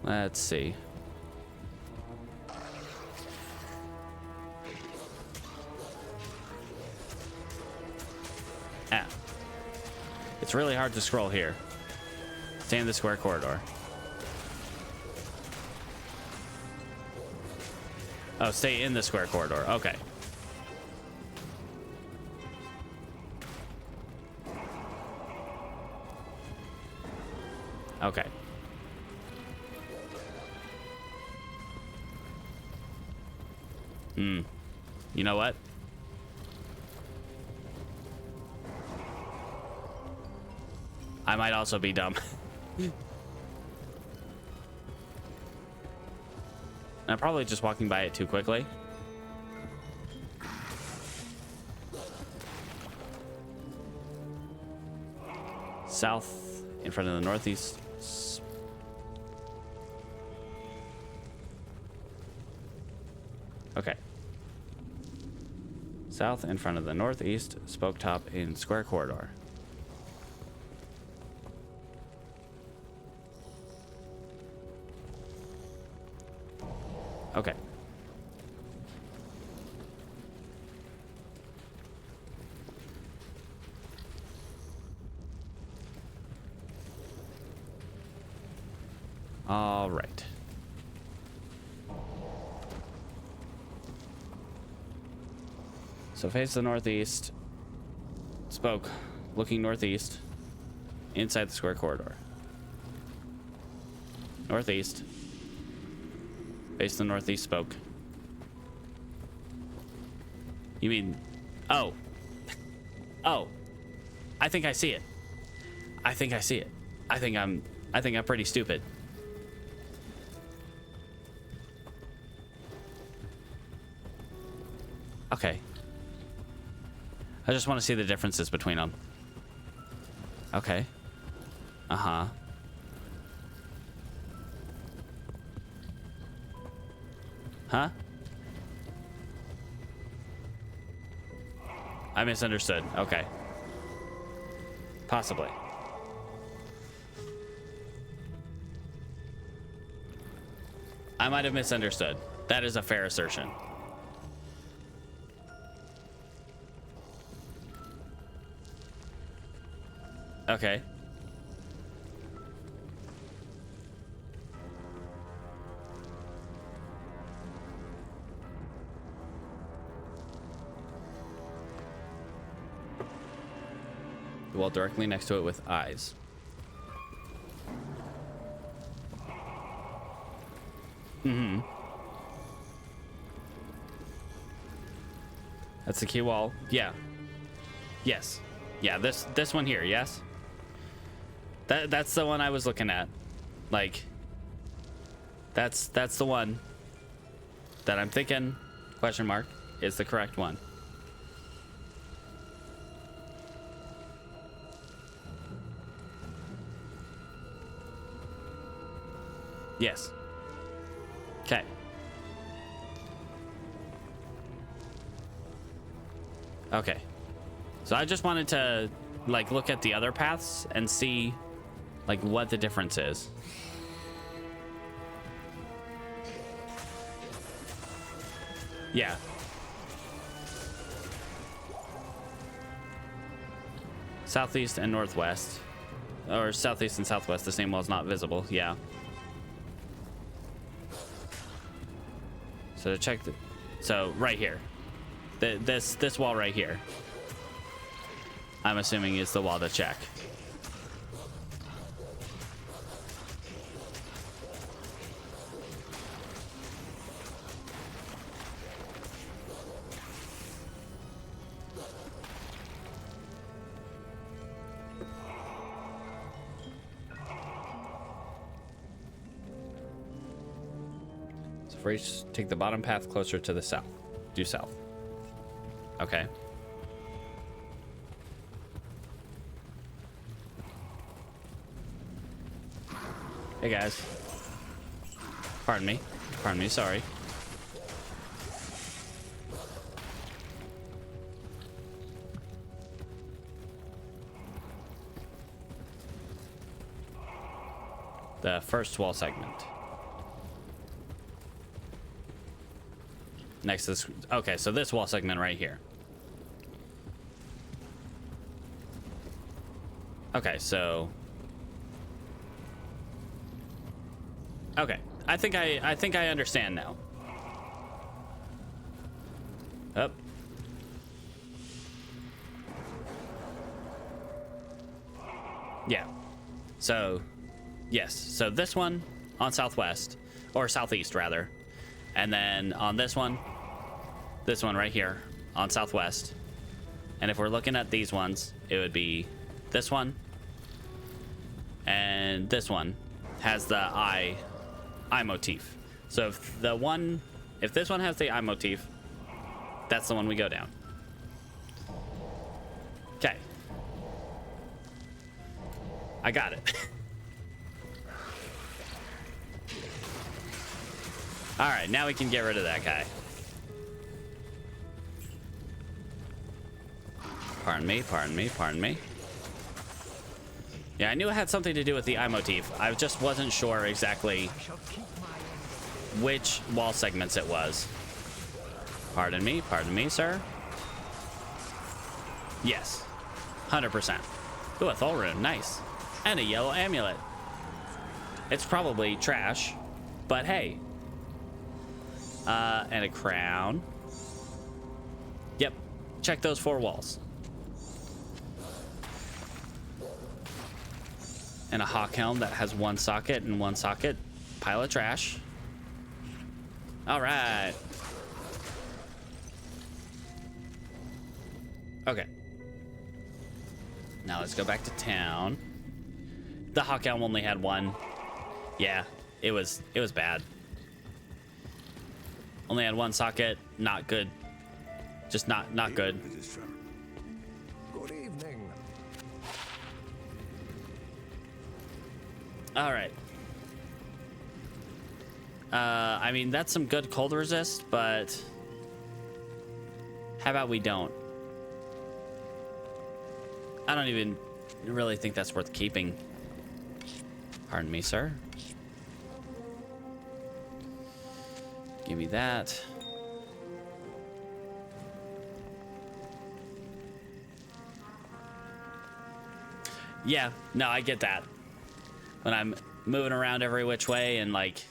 Let's see. Ah. It's really hard to scroll here. Stay in the square corridor. Oh, stay in the square corridor. Okay. Okay. You know what? I might also be dumb. I'm probably just walking by it too quickly. South in front of the northeast. Okay. South in front of the northeast spoke top in square corridor. Okay. All right. So face the northeast. Spoke. Looking northeast. Inside the square corridor. Northeast. Face the northeast spoke. You mean... Oh. Oh. I think I see it. I think I see it. I think I'm pretty stupid. Okay. I just want to see the differences between them. Okay. Uh-huh. Huh? I misunderstood. Okay. Possibly. I might have misunderstood. That is a fair assertion. Okay. The wall directly next to it with eyes. Mm-hmm. That's the key wall. Yeah. Yes. Yeah, this one here, yes? That's the one I was looking at. Like, that's the one that I'm thinking, question mark, is the correct one. Yes. Okay. Okay. So I just wanted to like look at the other paths and see like what the difference is. Yeah. Southeast and northwest. Or southeast and southwest, the same wall is not visible. Yeah. So to check the, so right here, this wall right here, I'm assuming is the wall to check. For each, take the bottom path closer to the south. Due south. Okay. Hey guys. Pardon me. Pardon me, sorry. The first wall segment. Next to this. Okay, so this wall segment right here. Okay, so. Okay, I think I understand now. Up. Yeah. So, yes. So this one on southwest, or southeast rather, and then on this one right here on southwest. And if we're looking at these ones, it would be this one, and this one has the eye motif. So if this one has the eye motif, that's the one we go down. Okay. I got it. All right, now we can get rid of that guy. Pardon me, pardon me, pardon me. Yeah, I knew it had something to do with the eye motif. I just wasn't sure exactly which wall segments it was. Pardon me, sir. Yes, 100%. Ooh, a Thol rune, nice. And a yellow amulet. It's probably trash, but hey. And a crown. Yep, check those 4 walls. And a hawk helm that has 1 socket and 1 socket. Pile of trash. All right. Okay. Now let's go back to town. The hawk helm only had 1. Yeah, it was bad. Only had 1 socket. Not good. Just not good. Good evening. All right. I mean, that's some good cold resist, but how about we don't? I don't even really think that's worth keeping. Pardon me, sir. Give me that. Yeah, no, I get that. When I'm moving around every which way and like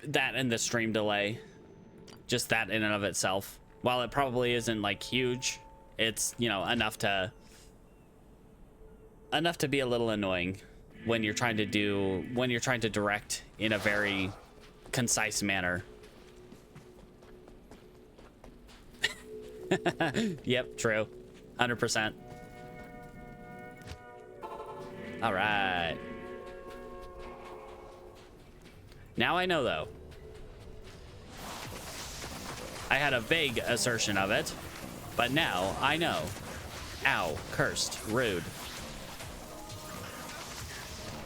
that and the stream delay, just that in and of itself, while it probably isn't like huge, it's, you know, enough to be a little annoying when you're trying to direct in a very concise manner. Yep, true. 100%. All right. Now I know, though. I had a vague assertion of it, but now I know. Ow, cursed, rude.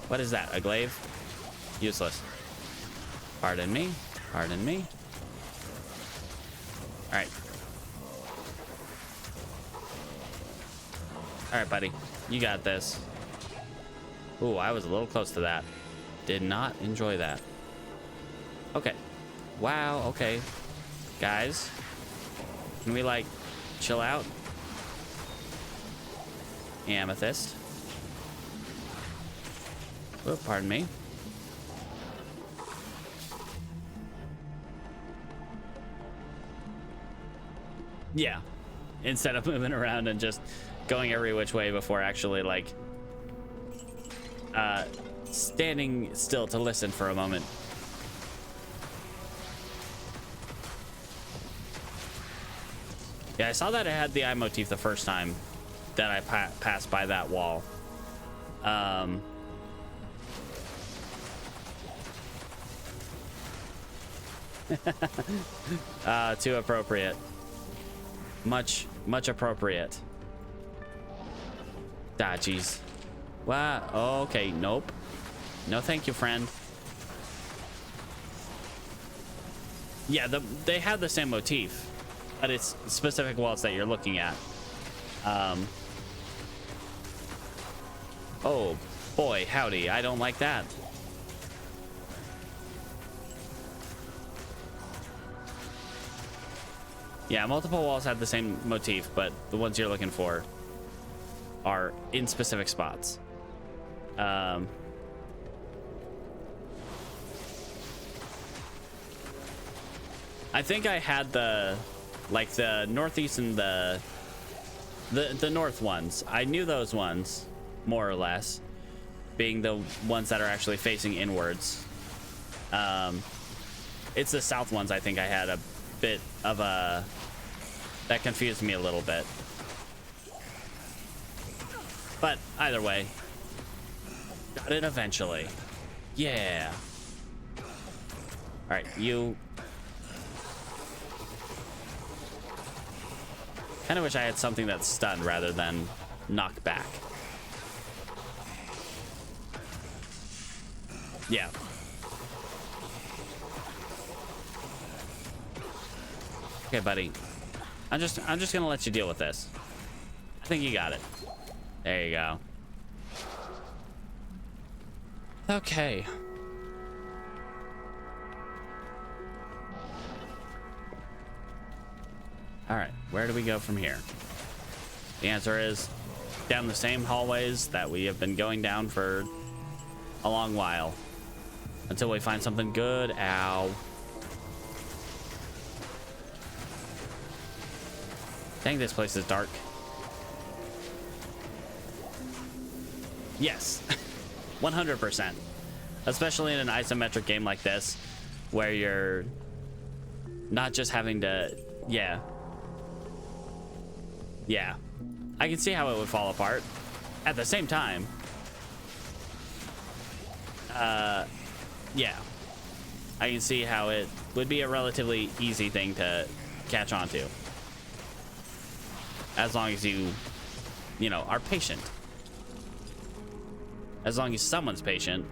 What is that, a glaive? Useless. Pardon me, pardon me. All right. All right, buddy, you got this. Ooh, I was a little close to that. Did not enjoy that. Okay. Wow, okay. Guys, can we, like, chill out? Amethyst. Oh, pardon me. Yeah. Instead of moving around and just going every which way before actually, like, standing still to listen for a moment. Yeah, I saw that it had the eye motif the first time that I passed by that wall. Too appropriate. Much appropriate. Ah, jeez. Wow. Oh, okay. Nope. No, thank you, friend. Yeah, they have the same motif, but it's specific walls that you're looking at. Oh boy, howdy. I don't like that. Yeah, multiple walls have the same motif, but the ones you're looking for are in specific spots. I think I had the northeast and the north ones. I knew those ones more or less, being the ones that are actually facing inwards. It's the south ones I think I had a bit of a that confused me a little bit. But either way, got it eventually. Yeah. All right, you. Kind of wish I had something that's stun rather than knock back. Yeah. Okay, buddy. I'm just gonna let you deal with this. I think you got it. There you go. Okay. All right, where do we go from here? The answer is down the same hallways that we have been going down for a long while until we find something good. Ow. Dang, this place is dark. Yes, 100%. Especially in an isometric game like this, where you're not just having to, yeah. I can see how it would fall apart. At the same time, yeah, I can see how it would be a relatively easy thing to catch on to. As long as you know, are patient. As long as someone's patient.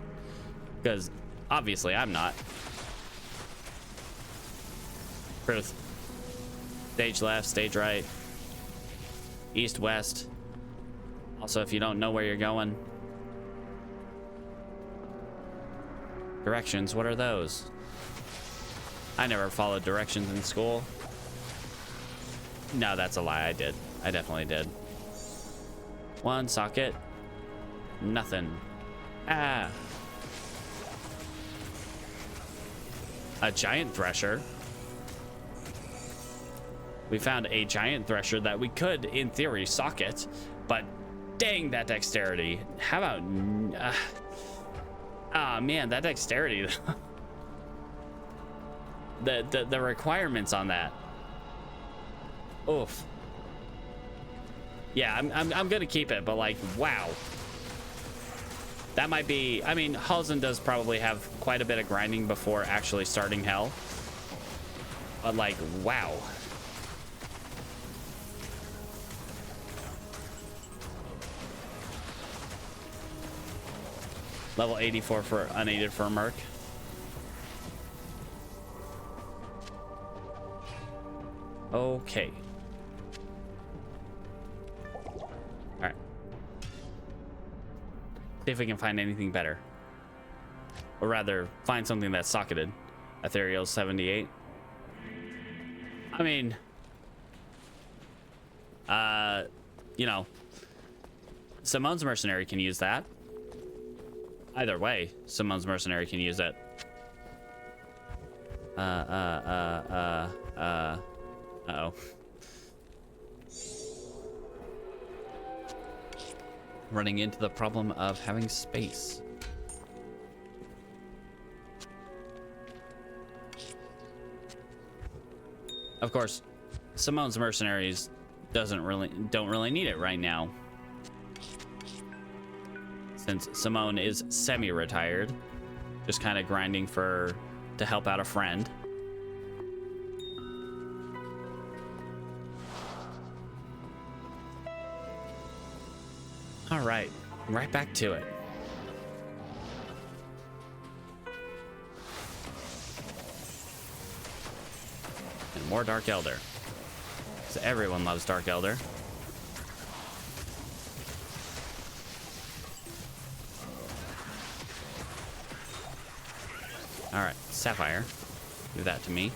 Because obviously I'm not. Truth. Stage left, stage right. East, west. Also, if you don't know where you're going. Directions, what are those? I never followed directions in school. No, that's a lie. I did. I definitely did. One socket. Nothing. Ah. A giant thresher. We found a giant thresher that we could, in theory, socket, but dang, that dexterity. How about... man, that dexterity. the requirements on that. Oof. Yeah, I'm gonna keep it, but like, wow. That might be... I mean, Halsin does probably have quite a bit of grinding before actually starting Hell. But like, wow. Level 84 for unaided for Merc. Okay. All right. See if we can find anything better. Or rather, find something that's socketed. Ethereal 78. I mean... you know... Simone's Mercenary can use that. Either way, Simone's Mercenary can use it. Uh-oh. Running into the problem of having space. Of course, Simone's Mercenaries don't really need it right now. Since Simone is semi-retired, just kind of grinding to help out a friend. All right, back to it. And more Dark Elder. So everyone loves Dark Elder. All right, Sapphire. Give that to me.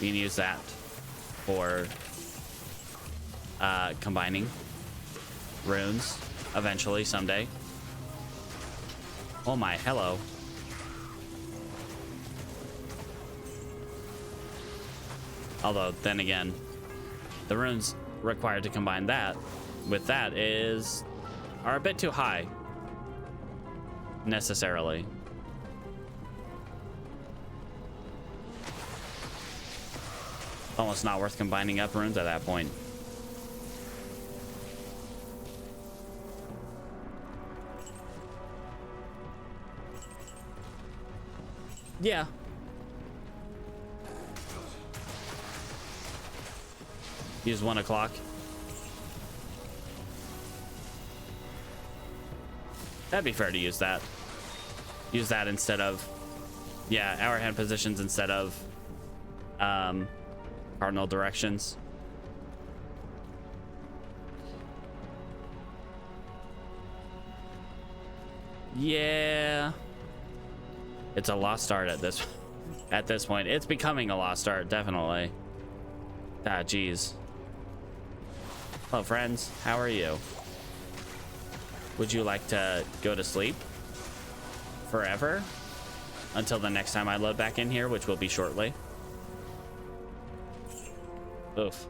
We can use that for combining runes eventually someday. Oh my, hello. Although then again, the runes required to combine that with that are a bit too high necessarily. Almost not worth combining up runes at that point. Yeah. Use 1 o'clock. That'd be fair to use that. Use that instead of, yeah, hour hand positions instead of cardinal directions. Yeah. It's a lost art at this point. It's becoming a lost art, definitely. Ah, geez. Hello, friends. How are you? Would you like to go to sleep forever until the next time I load back in here, which will be shortly? Oof.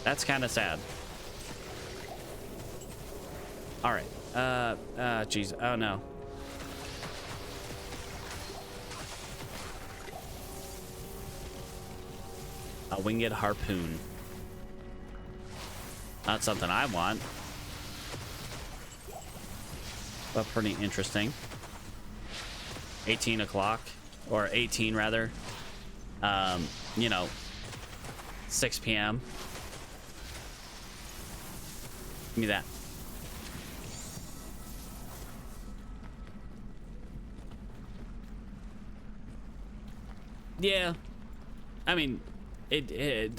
That's kind of sad. All right. Geez. Oh no. A winged harpoon. Not something I want, but pretty interesting. 18 o'clock, or 18 rather. You know, 6 p.m. Give me that. Yeah. I mean, it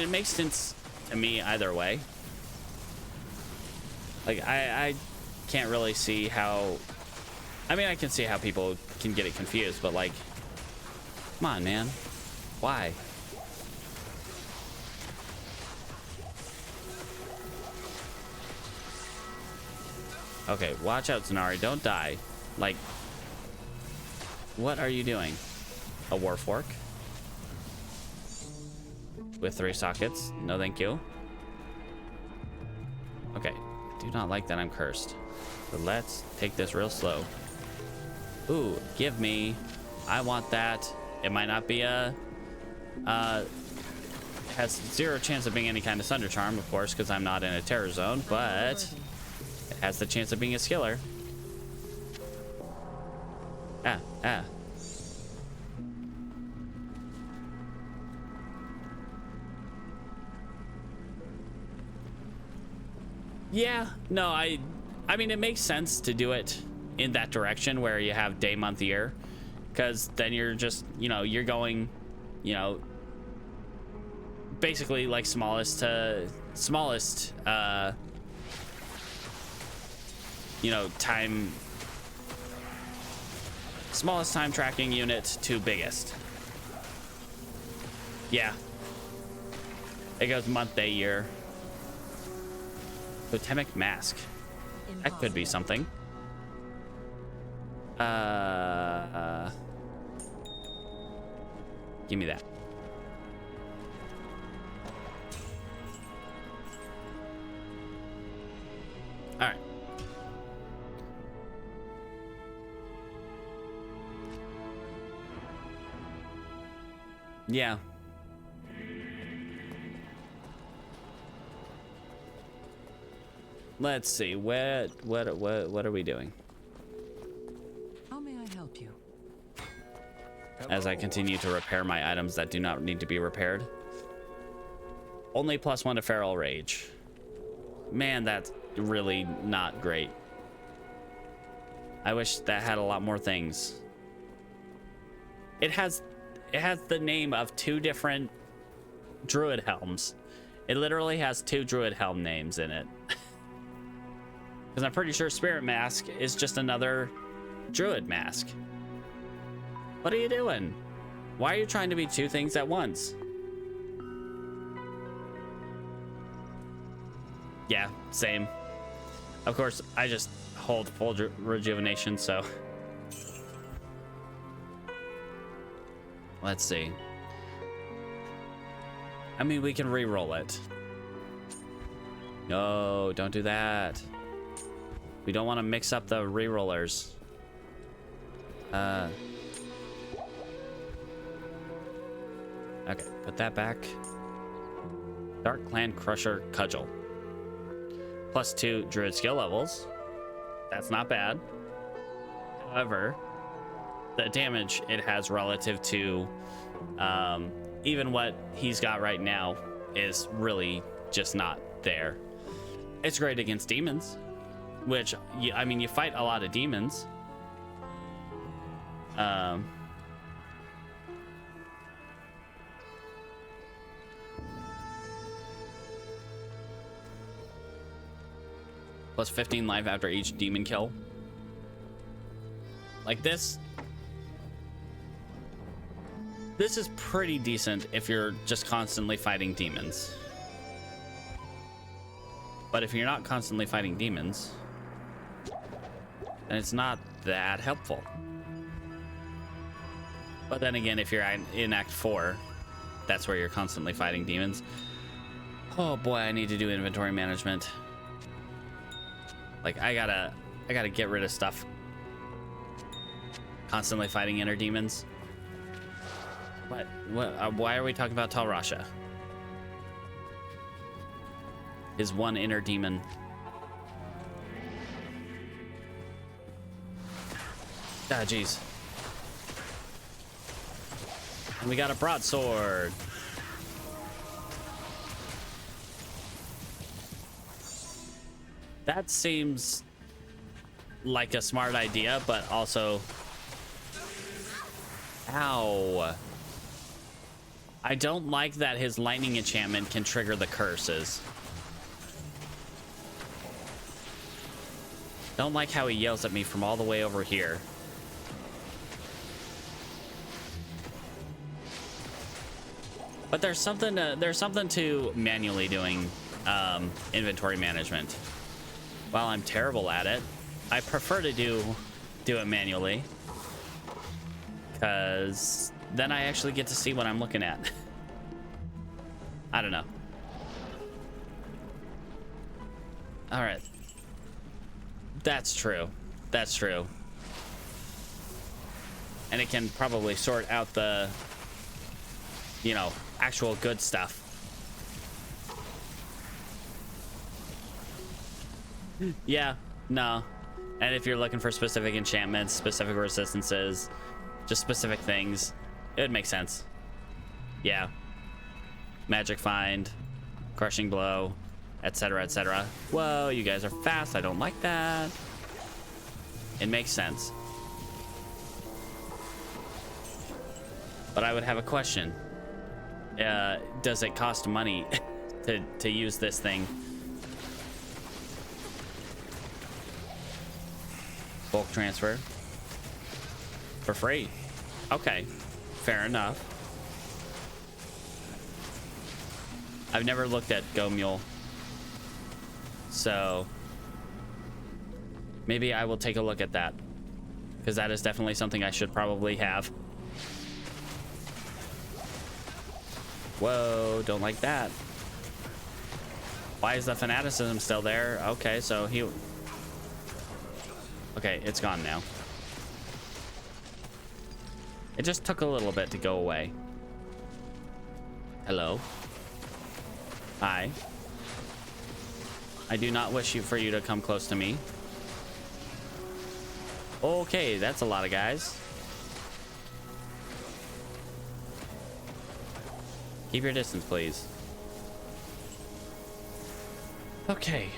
makes sense to me either way. Like, I can't really see how... I mean, I can see how people can get it confused, but like, come on, man. Why? Okay, watch out, Zanari. Don't die. Like, what are you doing? A war fork? With 3 sockets? No, thank you. Okay, I do not like that I'm cursed. But let's take this real slow. Ooh, give me. I want that. It might not be a... has 0 chance of being any kind of Thunder Charm, of course, because I'm not in a terror zone, but... it has the chance of being a skiller. Ah. Yeah, no, I mean, it makes sense to do it in that direction where you have day, month, year, because then you're just, you know, you're going, you know, basically like smallest, you know, smallest time tracking unit to biggest. Yeah. It goes month, day, year. Totemic mask. That could be something. Give me that. All right. Yeah. Let's see. What are we doing? How may I help you? As I continue to repair my items that do not need to be repaired. Only +1 to Feral Rage. Man, that's really not great. I wish that had a lot more things. It has the name of 2 different druid helms. It literally has 2 druid helm names in it. Because I'm pretty sure Spirit Mask is just another druid mask. What are you doing? Why are you trying to be 2 things at once? Yeah, same. Of course, I just hold full rejuvenation, so... Let's see. I mean, we can re-roll it. No, don't do that. We don't want to mix up the re-rollers. Okay, put that back. Dark Clan Crusher Cudgel. +2 druid skill levels. That's not bad. However, the damage it has relative to even what he's got right now is really just not there. It's great against demons, which, I mean, you fight a lot of demons. +15 life after each demon kill. Like this. This is pretty decent if you're just constantly fighting demons. But if you're not constantly fighting demons, then it's not that helpful. But then again, if you're in Act 4, that's where you're constantly fighting demons. Oh boy, I need to do inventory management. Like, I gotta get rid of stuff. Constantly fighting inner demons. What? Why are we talking about Tal Rasha? His one inner demon. Ah, jeez. And we got a broadsword. That seems like a smart idea, but also Ow. I don't like that his lightning enchantment can trigger the curses. Don't like how he yells at me from all the way over here. But there's something to manually doing inventory management. While I'm terrible at it, I prefer to do it manually, because then I actually get to see what I'm looking at. I don't know. All right. That's true. That's true. And it can probably sort out the, you know, actual good stuff. Yeah, no. And if you're looking for specific enchantments, specific resistances, just specific things, it would make sense. Yeah. Magic Find, Crushing Blow, etc., etc. Whoa, you guys are fast. I don't like that. It makes sense. But I would have a question. Does it cost money to use this thing? Bulk transfer. For free. Okay. Fair enough. I've never looked at Go Mule. So maybe I will take a look at that, because that is definitely something I should probably have. Whoa, don't like that. Why is the fanaticism still there? Okay, so he... Okay, it's gone now. It just took a little bit to go away. Hello. Hi. I do not wish for you to come close to me. Okay, that's a lot of guys. Keep your distance, please. Okay.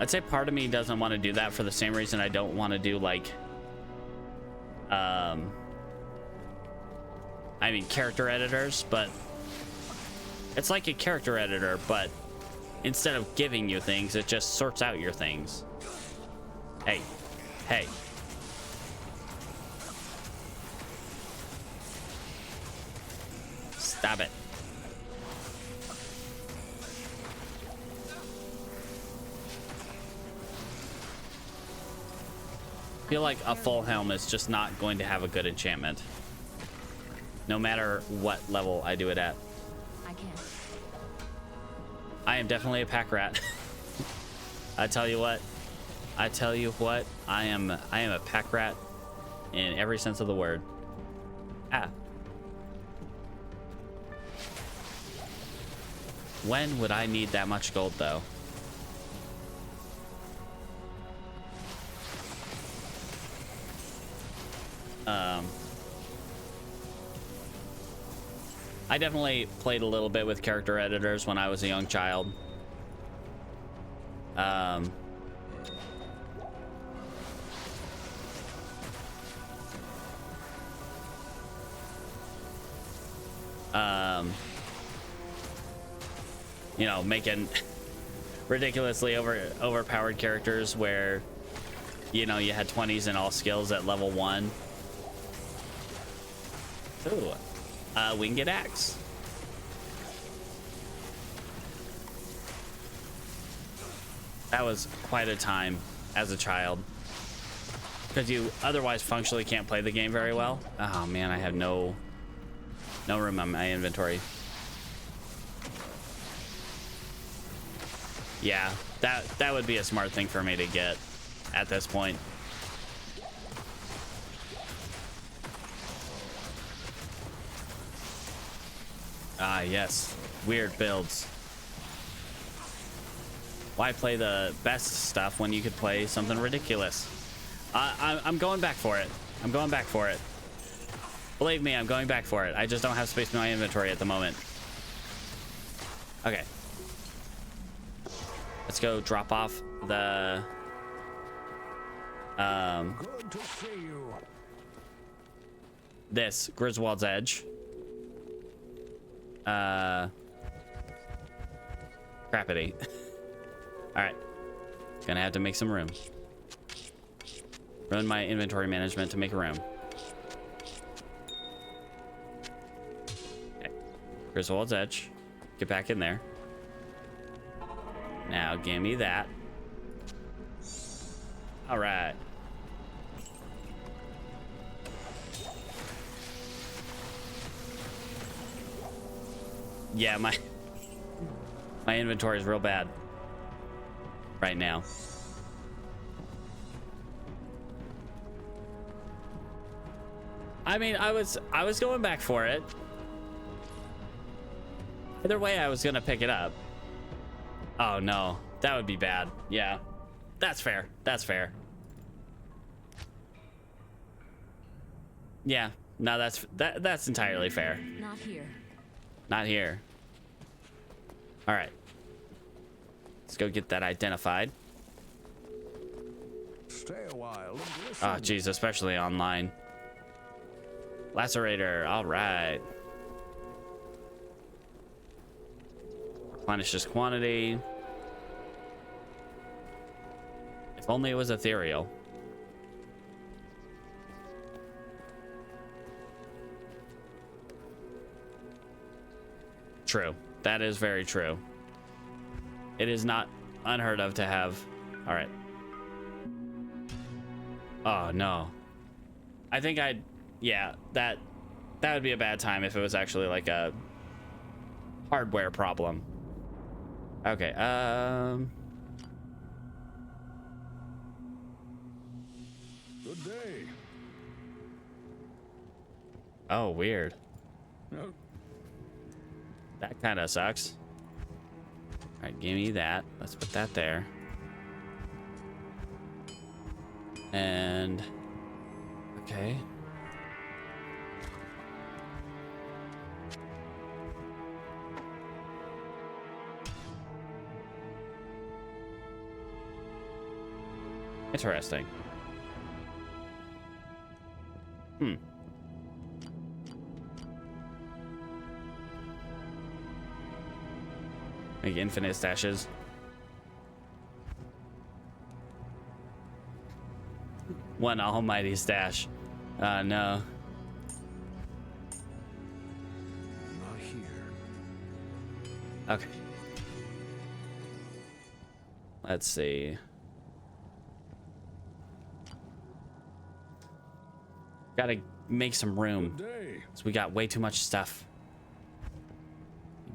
I'd say part of me doesn't want to do that for the same reason I don't want to do, like, I mean, character editors, but it's like a character editor, but instead of giving you things, it just sorts out your things. Hey, hey. Stop it. I feel like a full helm is just not going to have a good enchantment, no matter what level I do it at. I can't. I am definitely a pack rat. I tell you what. I am a pack rat in every sense of the word. Ah. When would I need that much gold, though? I definitely played a little bit with character editors when I was a young child. You know, making ridiculously overpowered characters where, you know, you had 20s in all skills at level 1. Ooh, we can get axe. That was quite a time as a child, because you otherwise functionally can't play the game very well. Oh man, I have no room on my inventory. Yeah, that would be a smart thing for me to get at this point. Ah, yes. Weird builds. Why play the best stuff when you could play something ridiculous? I'm going back for it. I'm going back for it. Believe me, I'm going back for it. I just don't have space in my inventory at the moment. Okay. Let's go drop off the... Good to see you. this Griswold's Edge. Crappity. All right, gonna have to make some room. Run my inventory management to make room. Okay. Griswold's Edge. Get back in there. Now give me that. All right. Yeah, my inventory is real bad right now. I mean, I was going back for it. Either way, I was gonna pick it up. Oh no, that would be bad. Yeah, that's fair. That's fair. Yeah, no, that's entirely fair. Not here. Not here. All right. Let's go get that identified. Stay a while and listen. Oh, geez, especially online. Lacerator. All right. Replenishes quantity. If only it was ethereal. True. That is very true. It is not unheard of to have. All right. Oh no. I think yeah, that would be a bad time if it was actually like a hardware problem. Okay. Good day. Oh, weird. No. That kind of sucks. All right, give me that. Let's put that there. And okay. Interesting. Make infinite stashes. One almighty stash. No. Not here. Okay. Let's see. Gotta make some room. Good day. So we got way too much stuff.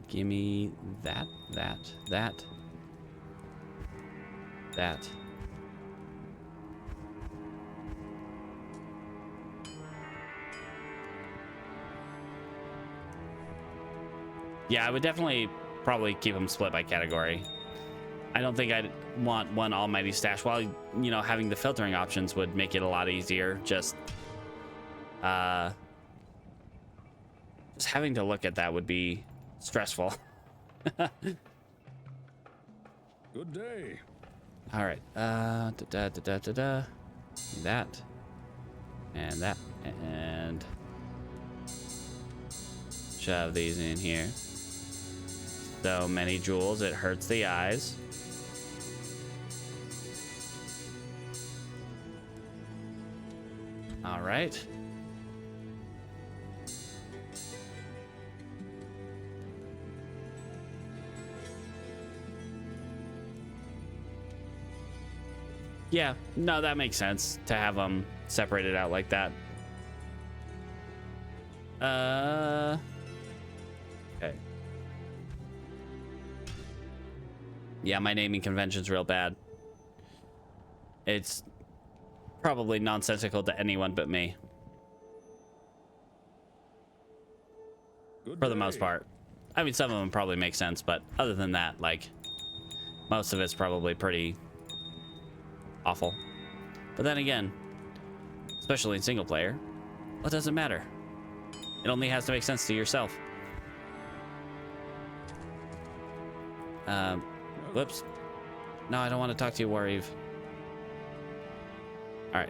Give me that. Yeah, I would definitely probably keep them split by category. I don't think I'd want one almighty stash. While, you know, having the filtering options would make it a lot easier. Just having to look at that would be stressful. Good day. All right. That and that, and shove these in here. So many jewels, it hurts the eyes. All right. Yeah, no, that makes sense to have them separated out like that. Okay. Yeah, my naming convention's real bad. It's probably nonsensical to anyone but me. Good For the day. most part. I mean, some of them probably make sense, but other than that, like, most of it's probably pretty awful. But then again, especially in single player, what does it matter? It only has to make sense to yourself. Whoops. No, I don't want to talk to you, War Eve. All right.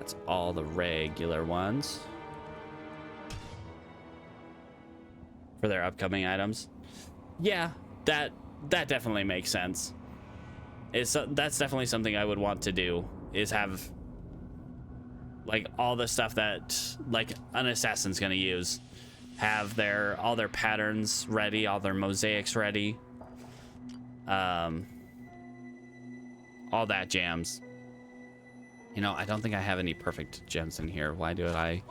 That's all the regular ones for their upcoming items. Yeah, that definitely makes sense. That's definitely something I would want to do, is have like all the stuff that like an assassin's gonna use, have all their patterns ready, all their mosaics ready, all that jams. You know, I don't think I have any perfect gems in here. Why do I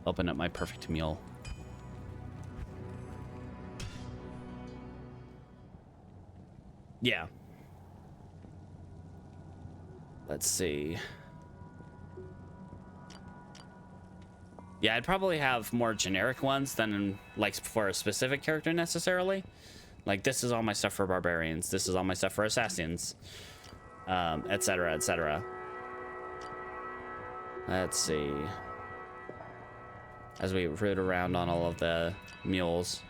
open up my perfect mule? Yeah. Let's see. Yeah, I'd probably have more generic ones than like for a specific character necessarily. Like, this is all my stuff for barbarians. This is all my stuff for assassins, etc., etc. Let's see. As we root around on all of the mules.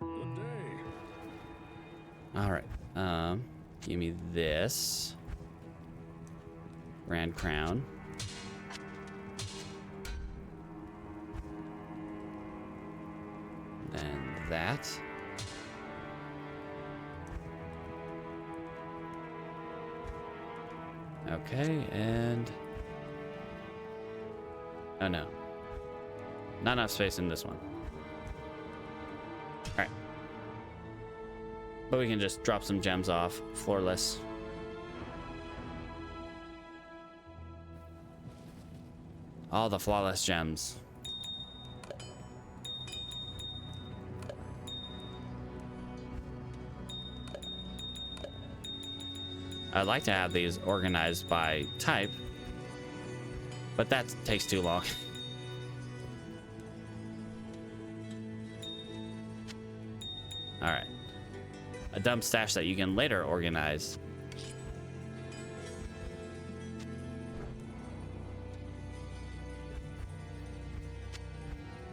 Good day. All right. Give me this. Grand Crown. Then that. Okay, and... oh no. Not enough space in this one. Alright. But we can just drop some gems off. Floorless. All the flawless gems. I'd like to have these organized by type, but that takes too long. All right. A dump stash that you can later organize.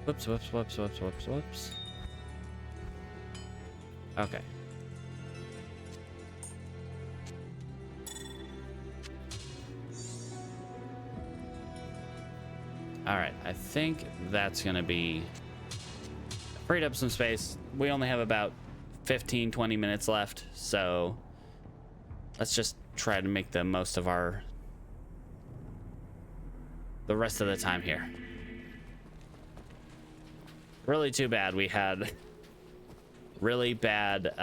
Whoops, whoops, whoops, whoops, whoops, whoops. Okay. All right, I think that's gonna be freed up some space. We only have about 15-20 minutes left, so let's just try to make the most of the rest of the time here. Really too bad we had really bad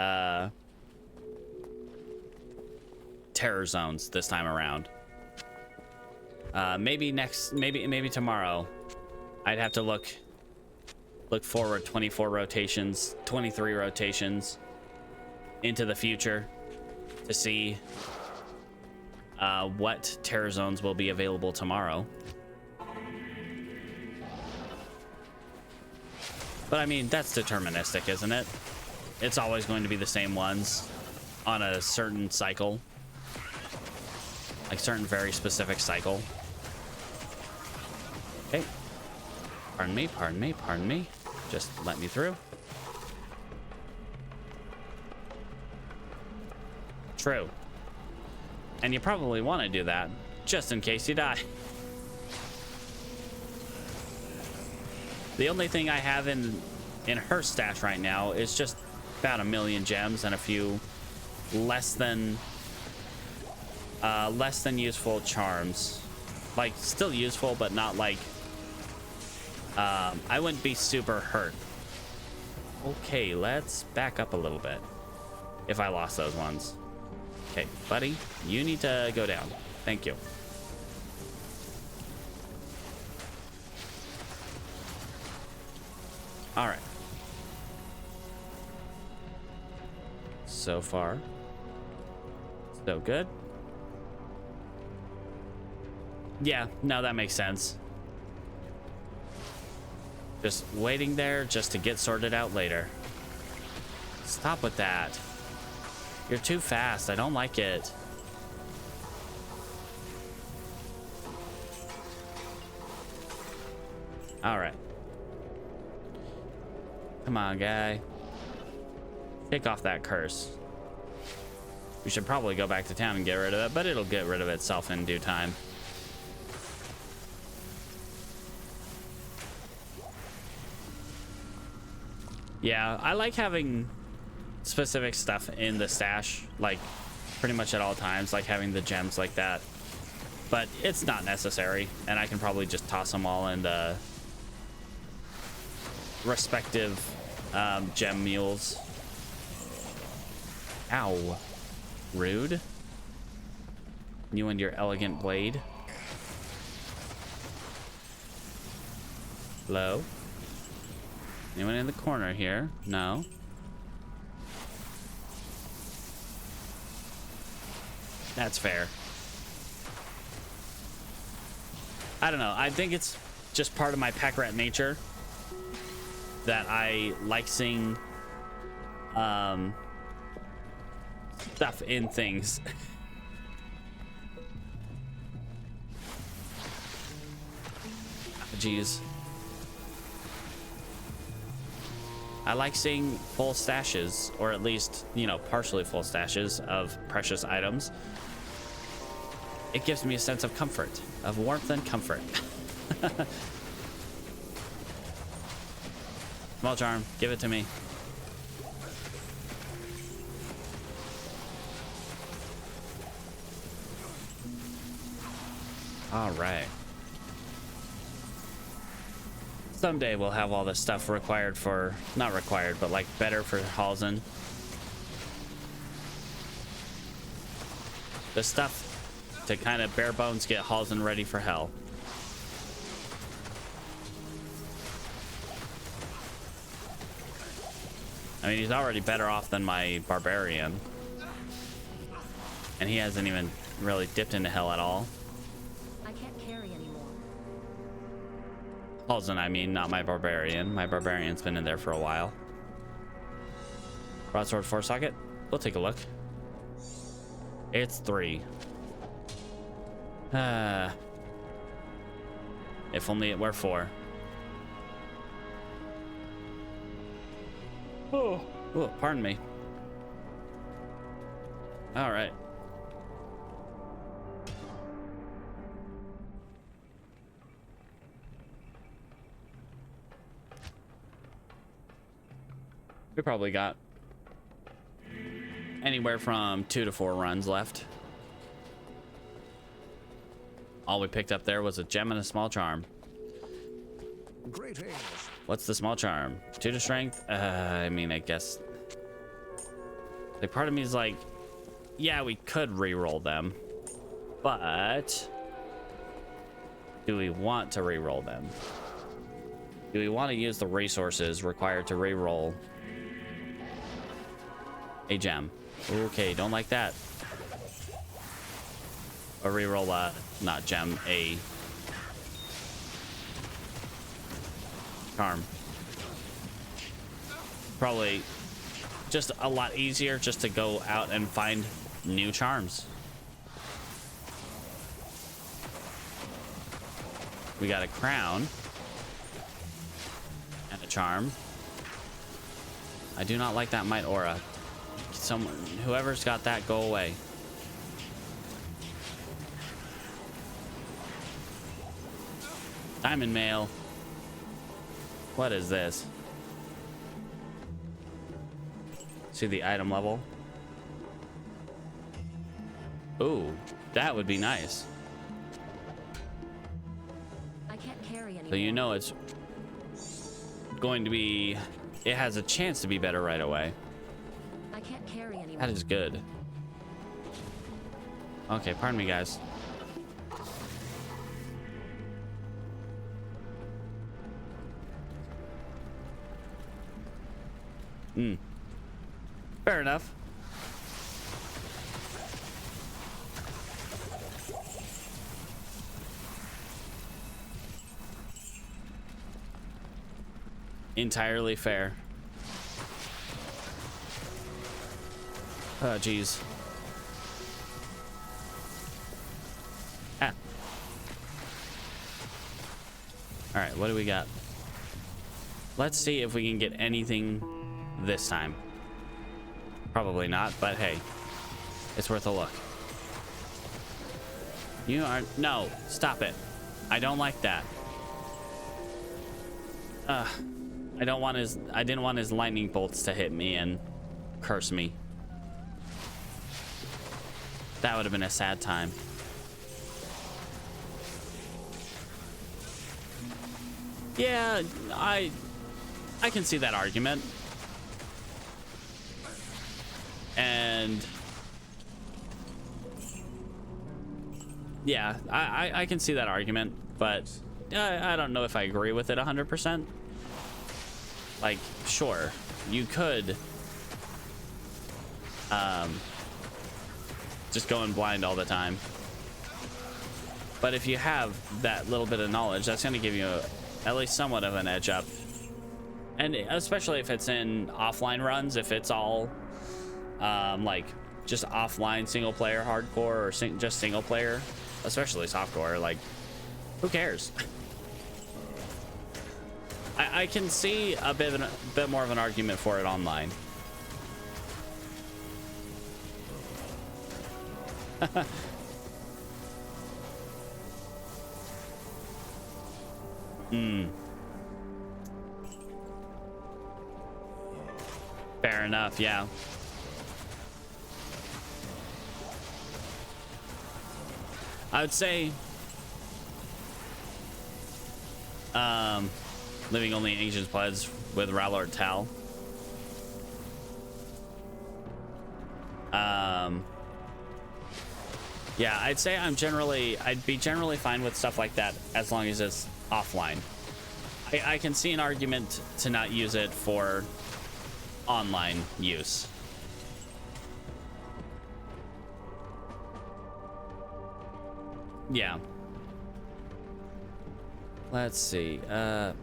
terror zones this time around. Maybe tomorrow I'd have to look forward 24 rotations, 23 rotations into the future to see what terror zones will be available tomorrow. But I mean, that's deterministic, isn't it? It's always going to be the same ones on a certain cycle, like certain very specific cycle. Okay. Pardon me, pardon me, pardon me. Just let me through. True. And you probably want to do that just in case you die. The only thing I have in her stash right now is just about 1 million gems and a few less than useful charms. Like, still useful, but not like I wouldn't be super hurt. Okay, let's back up a little bit if I lost those ones. Okay, buddy, you need to go down. Thank you. All right. So far, so good. Yeah, no, that makes sense. Just waiting there just to get sorted out later. Stop with that. You're too fast. I don't like it. All right. Come on, guy. Take off that curse. We should probably go back to town and get rid of it, but it'll get rid of itself in due time. Yeah, I like having specific stuff in the stash, like pretty much at all times, like having the gems like that. But it's not necessary, and I can probably just toss them all in the respective gem mules. Ow. Rude. You and your elegant blade. Hello? Anyone in the corner here? No. That's fair. I don't know. I think it's just part of my pack rat nature that I like seeing stuff in things. Jeez. I like seeing full stashes, or at least, you know, partially full stashes of precious items. It gives me a sense of comfort, of warmth and comfort. Small charm, give it to me. All right. Someday we'll have all this stuff required for, not required, but like better for Halsin. The stuff to kind of bare bones get Halsin ready for hell. I mean, he's already better off than my barbarian. And he hasn't even really dipped into hell at all. I can't carry anymore. Halsin, I mean, not my barbarian. My barbarian's been in there for a while. Broadsword 4 socket. We'll take a look. It's 3. If only it were 4. Oh, pardon me. All right. We probably got anywhere from 2 to 4 runs left. All we picked up there was a gem and a small charm. Greetings. What's the small charm? 2 to strength? I mean, I guess. Like, part of me is like, yeah, we could re-roll them, but do we want to re-roll them? Do we want to use the resources required to re-roll a gem? Okay, don't like that. Or re-roll not gem, a charm. Probably just a lot easier just to go out and find new charms. We got a crown and a charm. I do not like that might aura. Someone, whoever's got that, go away. Diamond mail. What is this? See the item level. Ooh, that would be nice. I can't carry anymore. So you know it's going to be, it has a chance to be better right away. I can't carry anymore. That is good. Okay, pardon me, guys. Fair enough. Entirely fair. Oh, geez. Ah. All right, what do we got? Let's see if we can get anything this time. Probably not, but hey. It's worth a look. You are... No, stop it. I don't like that. I don't want his... I didn't want his lightning bolts to hit me and curse me. That would have been a sad time. Yeah, I can see that argument. And yeah, I can see that argument, but I don't know if I agree with it 100%. Like, sure, you could just go in blind all the time, but if you have that little bit of knowledge, that's going to give you at least somewhat of an edge up. And especially if it's in offline runs, if it's all like just offline single player hardcore or just single player, especially softcore, like, who cares? I can see a bit more of an argument for it online. Fair enough, yeah. I would say living only in Ancient's Pledge with Rallor Tal. Yeah, I'd say I'd be generally fine with stuff like that as long as it's offline. I can see an argument to not use it for online use. Yeah. Let's see. I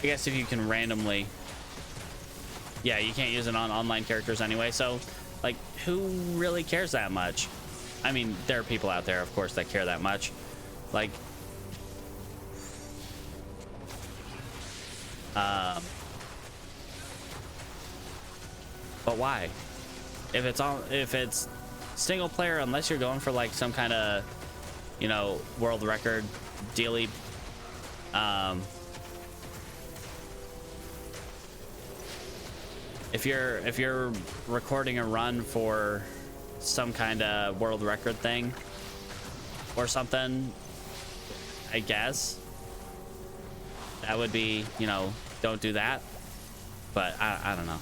guess if you can randomly... Yeah, you can't use it on online characters anyway, so, like, who really cares that much? I mean, there are people out there, of course, that care that much. Like... but why? If it's single player, unless you're going for like some kind of, you know, world record dealy, if you're recording a run for some kind of world record thing or something, I guess that would be, you know, don't do that. But I don't know.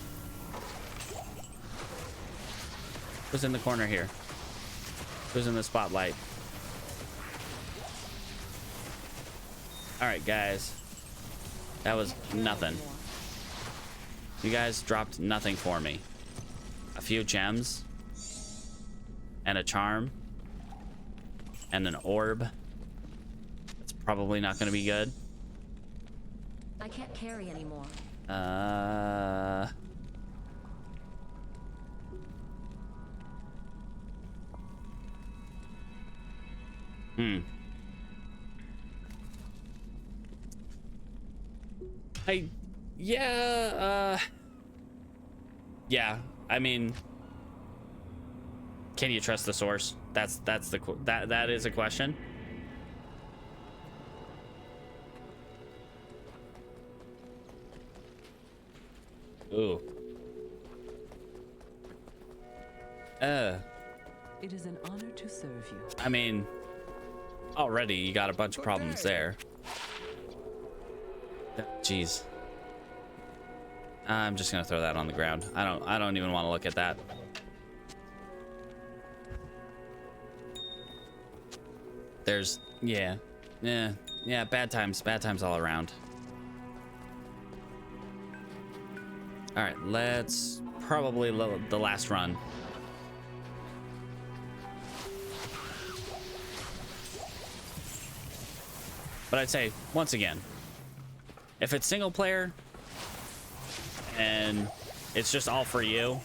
Who's in the corner here? Who's in the spotlight? All right, guys. That was nothing. You guys dropped nothing for me. A few gems. And a charm. And an orb. It's probably not going to be good. I can't carry anymore. Yeah, I mean, can you trust the source? That is a question. Ooh. It is an honor to serve you. I mean, already you got a bunch of problems there. Jeez. I'm just gonna throw that on the ground. I don't even want to look at that. There's yeah, bad times all around. All right, let's probably the last run. But I'd say, once again, if it's single player and it's just all for you,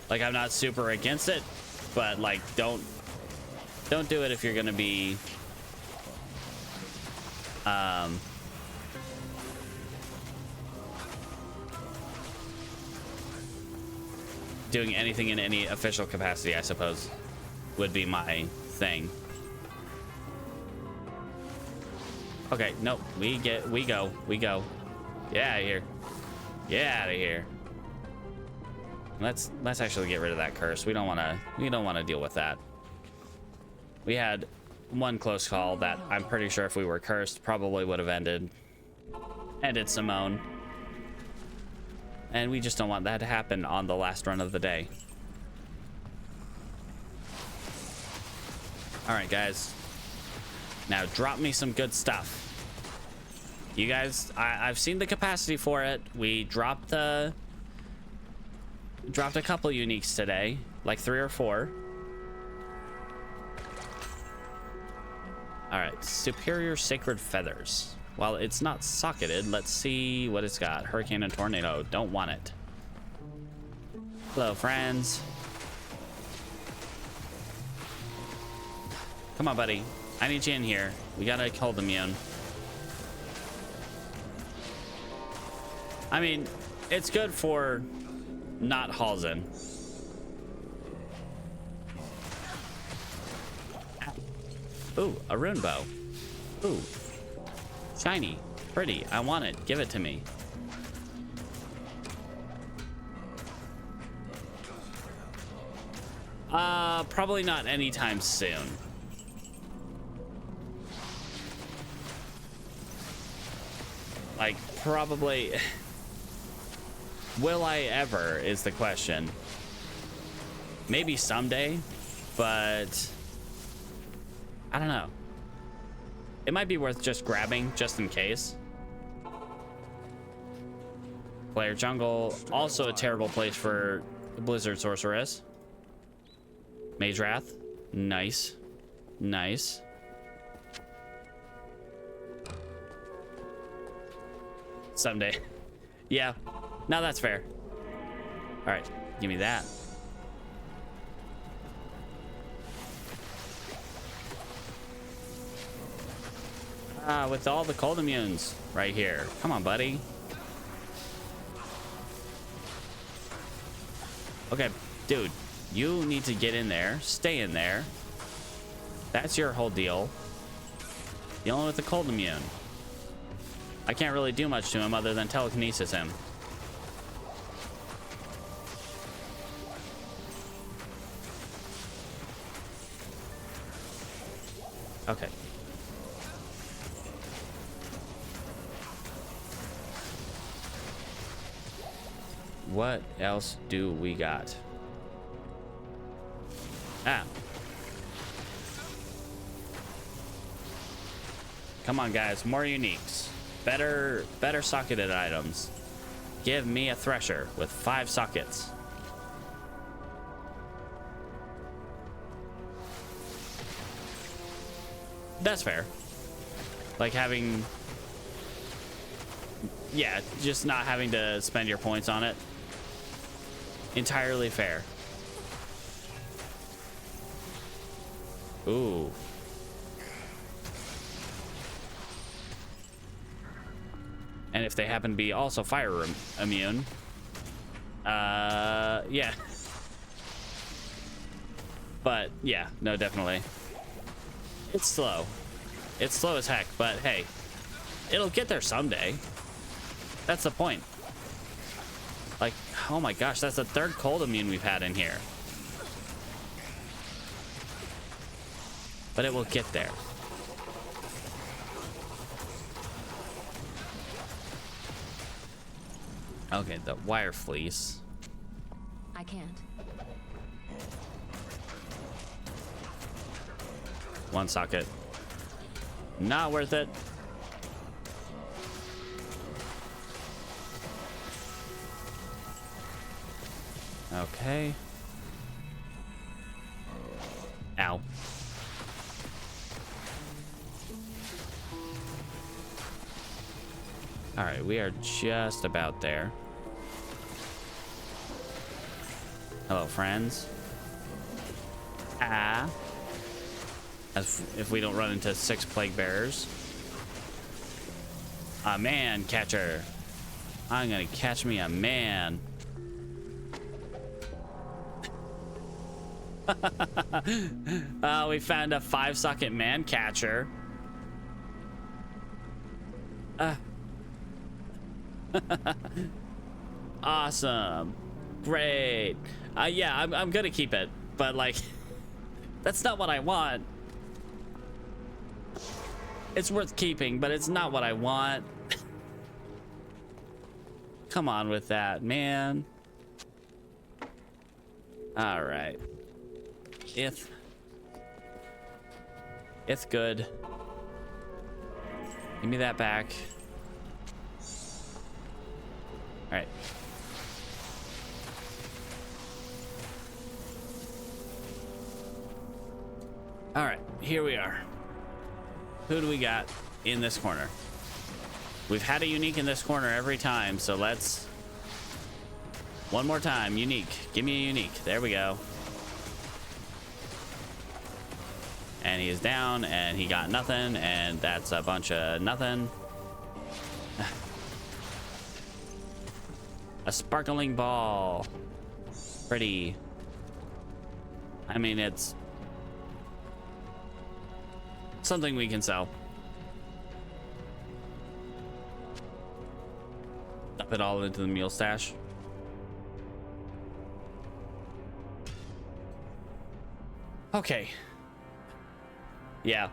like, I'm not super against it, but like, don't do it if you're gonna be doing anything in any official capacity, I suppose, would be my thing. Okay, nope. We go. Get out of here. Get out of here. Let's actually get rid of that curse. We don't want to deal with that. We had one close call that I'm pretty sure if we were cursed probably would have ended Simone. And we just don't want that to happen on the last run of the day. All right, guys. Now drop me some good stuff. You guys, I've seen the capacity for it. We dropped a couple uniques today, like 3 or 4. All right, superior sacred feathers. While it's not socketed, let's see what it's got. Hurricane and tornado. Don't want it. Hello, friends. Come on, buddy. I need you in here. We gotta hold immune. I mean, it's good for not Halsin. Ooh, a rune bow. Ooh. Shiny. Pretty. I want it. Give it to me. Probably not anytime soon. Like, probably... Will I ever is the question. Maybe someday, but I don't know. It might be worth just grabbing just in case. Player jungle, also a terrible place for the Blizzard Sorceress. Mage Wrath, nice. Nice. Someday. Yeah. No, that's fair. All right, give me that. With all the cold immunes right here. Come on, buddy. Okay, dude, you need to get in there. Stay in there. That's your whole deal. Dealing with the cold immune. I can't really do much to him other than telekinesis him. Okay. What else do we got? Ah. Come on, guys. More uniques. Better socketed items. Give me a thresher with 5 sockets. That's fair. Like having... Yeah, just not having to spend your points on it. Entirely fair. Ooh. And if they happen to be also fire immune, yeah. But yeah, no, definitely. It's slow. It's slow as heck, but hey, it'll get there someday. That's the point. Like, oh my gosh, that's the 3rd cold immune we've had in here. But it will get there. Okay, the wire fleece. I can't. 1 socket. Not worth it. Okay. Ow. All right, we are just about there. Hello, friends. Ah. As if we don't run into 6 plague bearers. A man catcher. I'm gonna catch me a man. We found a 5-socket man catcher. Awesome. Great. Yeah, I'm gonna keep it, but like, that's not what I want. It's worth keeping, but it's not what I want. Come on with that, man. All right. It's good. Give me that back. All right. All right, here we are. Who do we got in this corner? We've had a unique in this corner every time, so let's... One more time, unique. Give me a unique. There we go. And he is down, and he got nothing, and that's a bunch of nothing. A sparkling ball. Pretty. I mean, it's something we can sell. Dump it all into the mule stash. Okay. Yeah.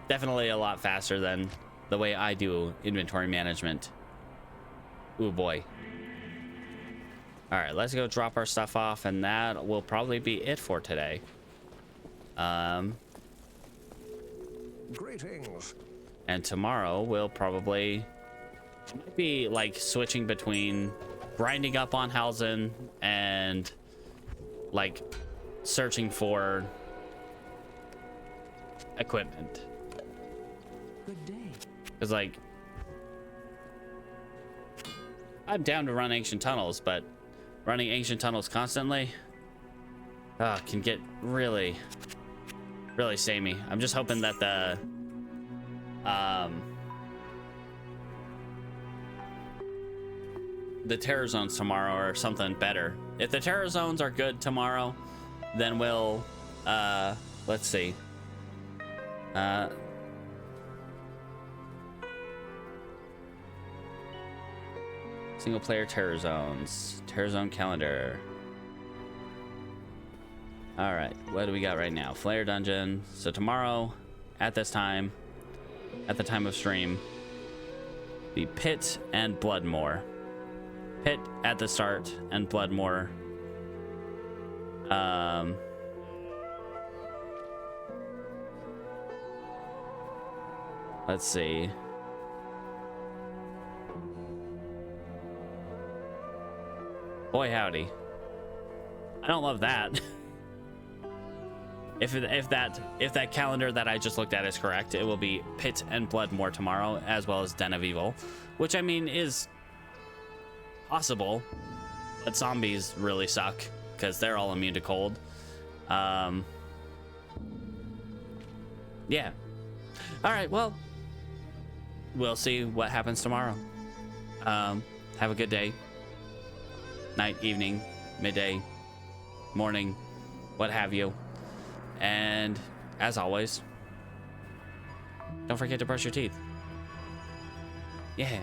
Definitely a lot faster than the way I do inventory management. Ooh boy. All right, let's go drop our stuff off, and that will probably be it for today. Greetings. And tomorrow we'll probably might be like switching between grinding up on Halsin and like searching for equipment. Good day. Because like I'm down to run ancient tunnels, but running ancient tunnels constantly can get really samey. I'm just hoping that the terror zones tomorrow are something better. If the terror zones are good tomorrow, then we'll let's see. Single player terror zones. Terror zone calendar. All right, what do we got right now? Flare dungeon. So tomorrow, at this time, at the time of stream, the Pit and Bloodmore. Pit at the start and Bloodmore. Let's see. Boy howdy. I don't love that. If that calendar that I just looked at is correct, it will be Pit and Bloodmore tomorrow, as well as Den of Evil, which I mean is possible, but zombies really suck because they're all immune to cold. Yeah. All right. Well, we'll see what happens tomorrow. Have a good day. Night, evening, midday, morning, what have you. And as always, don't forget to brush your teeth. Yeah.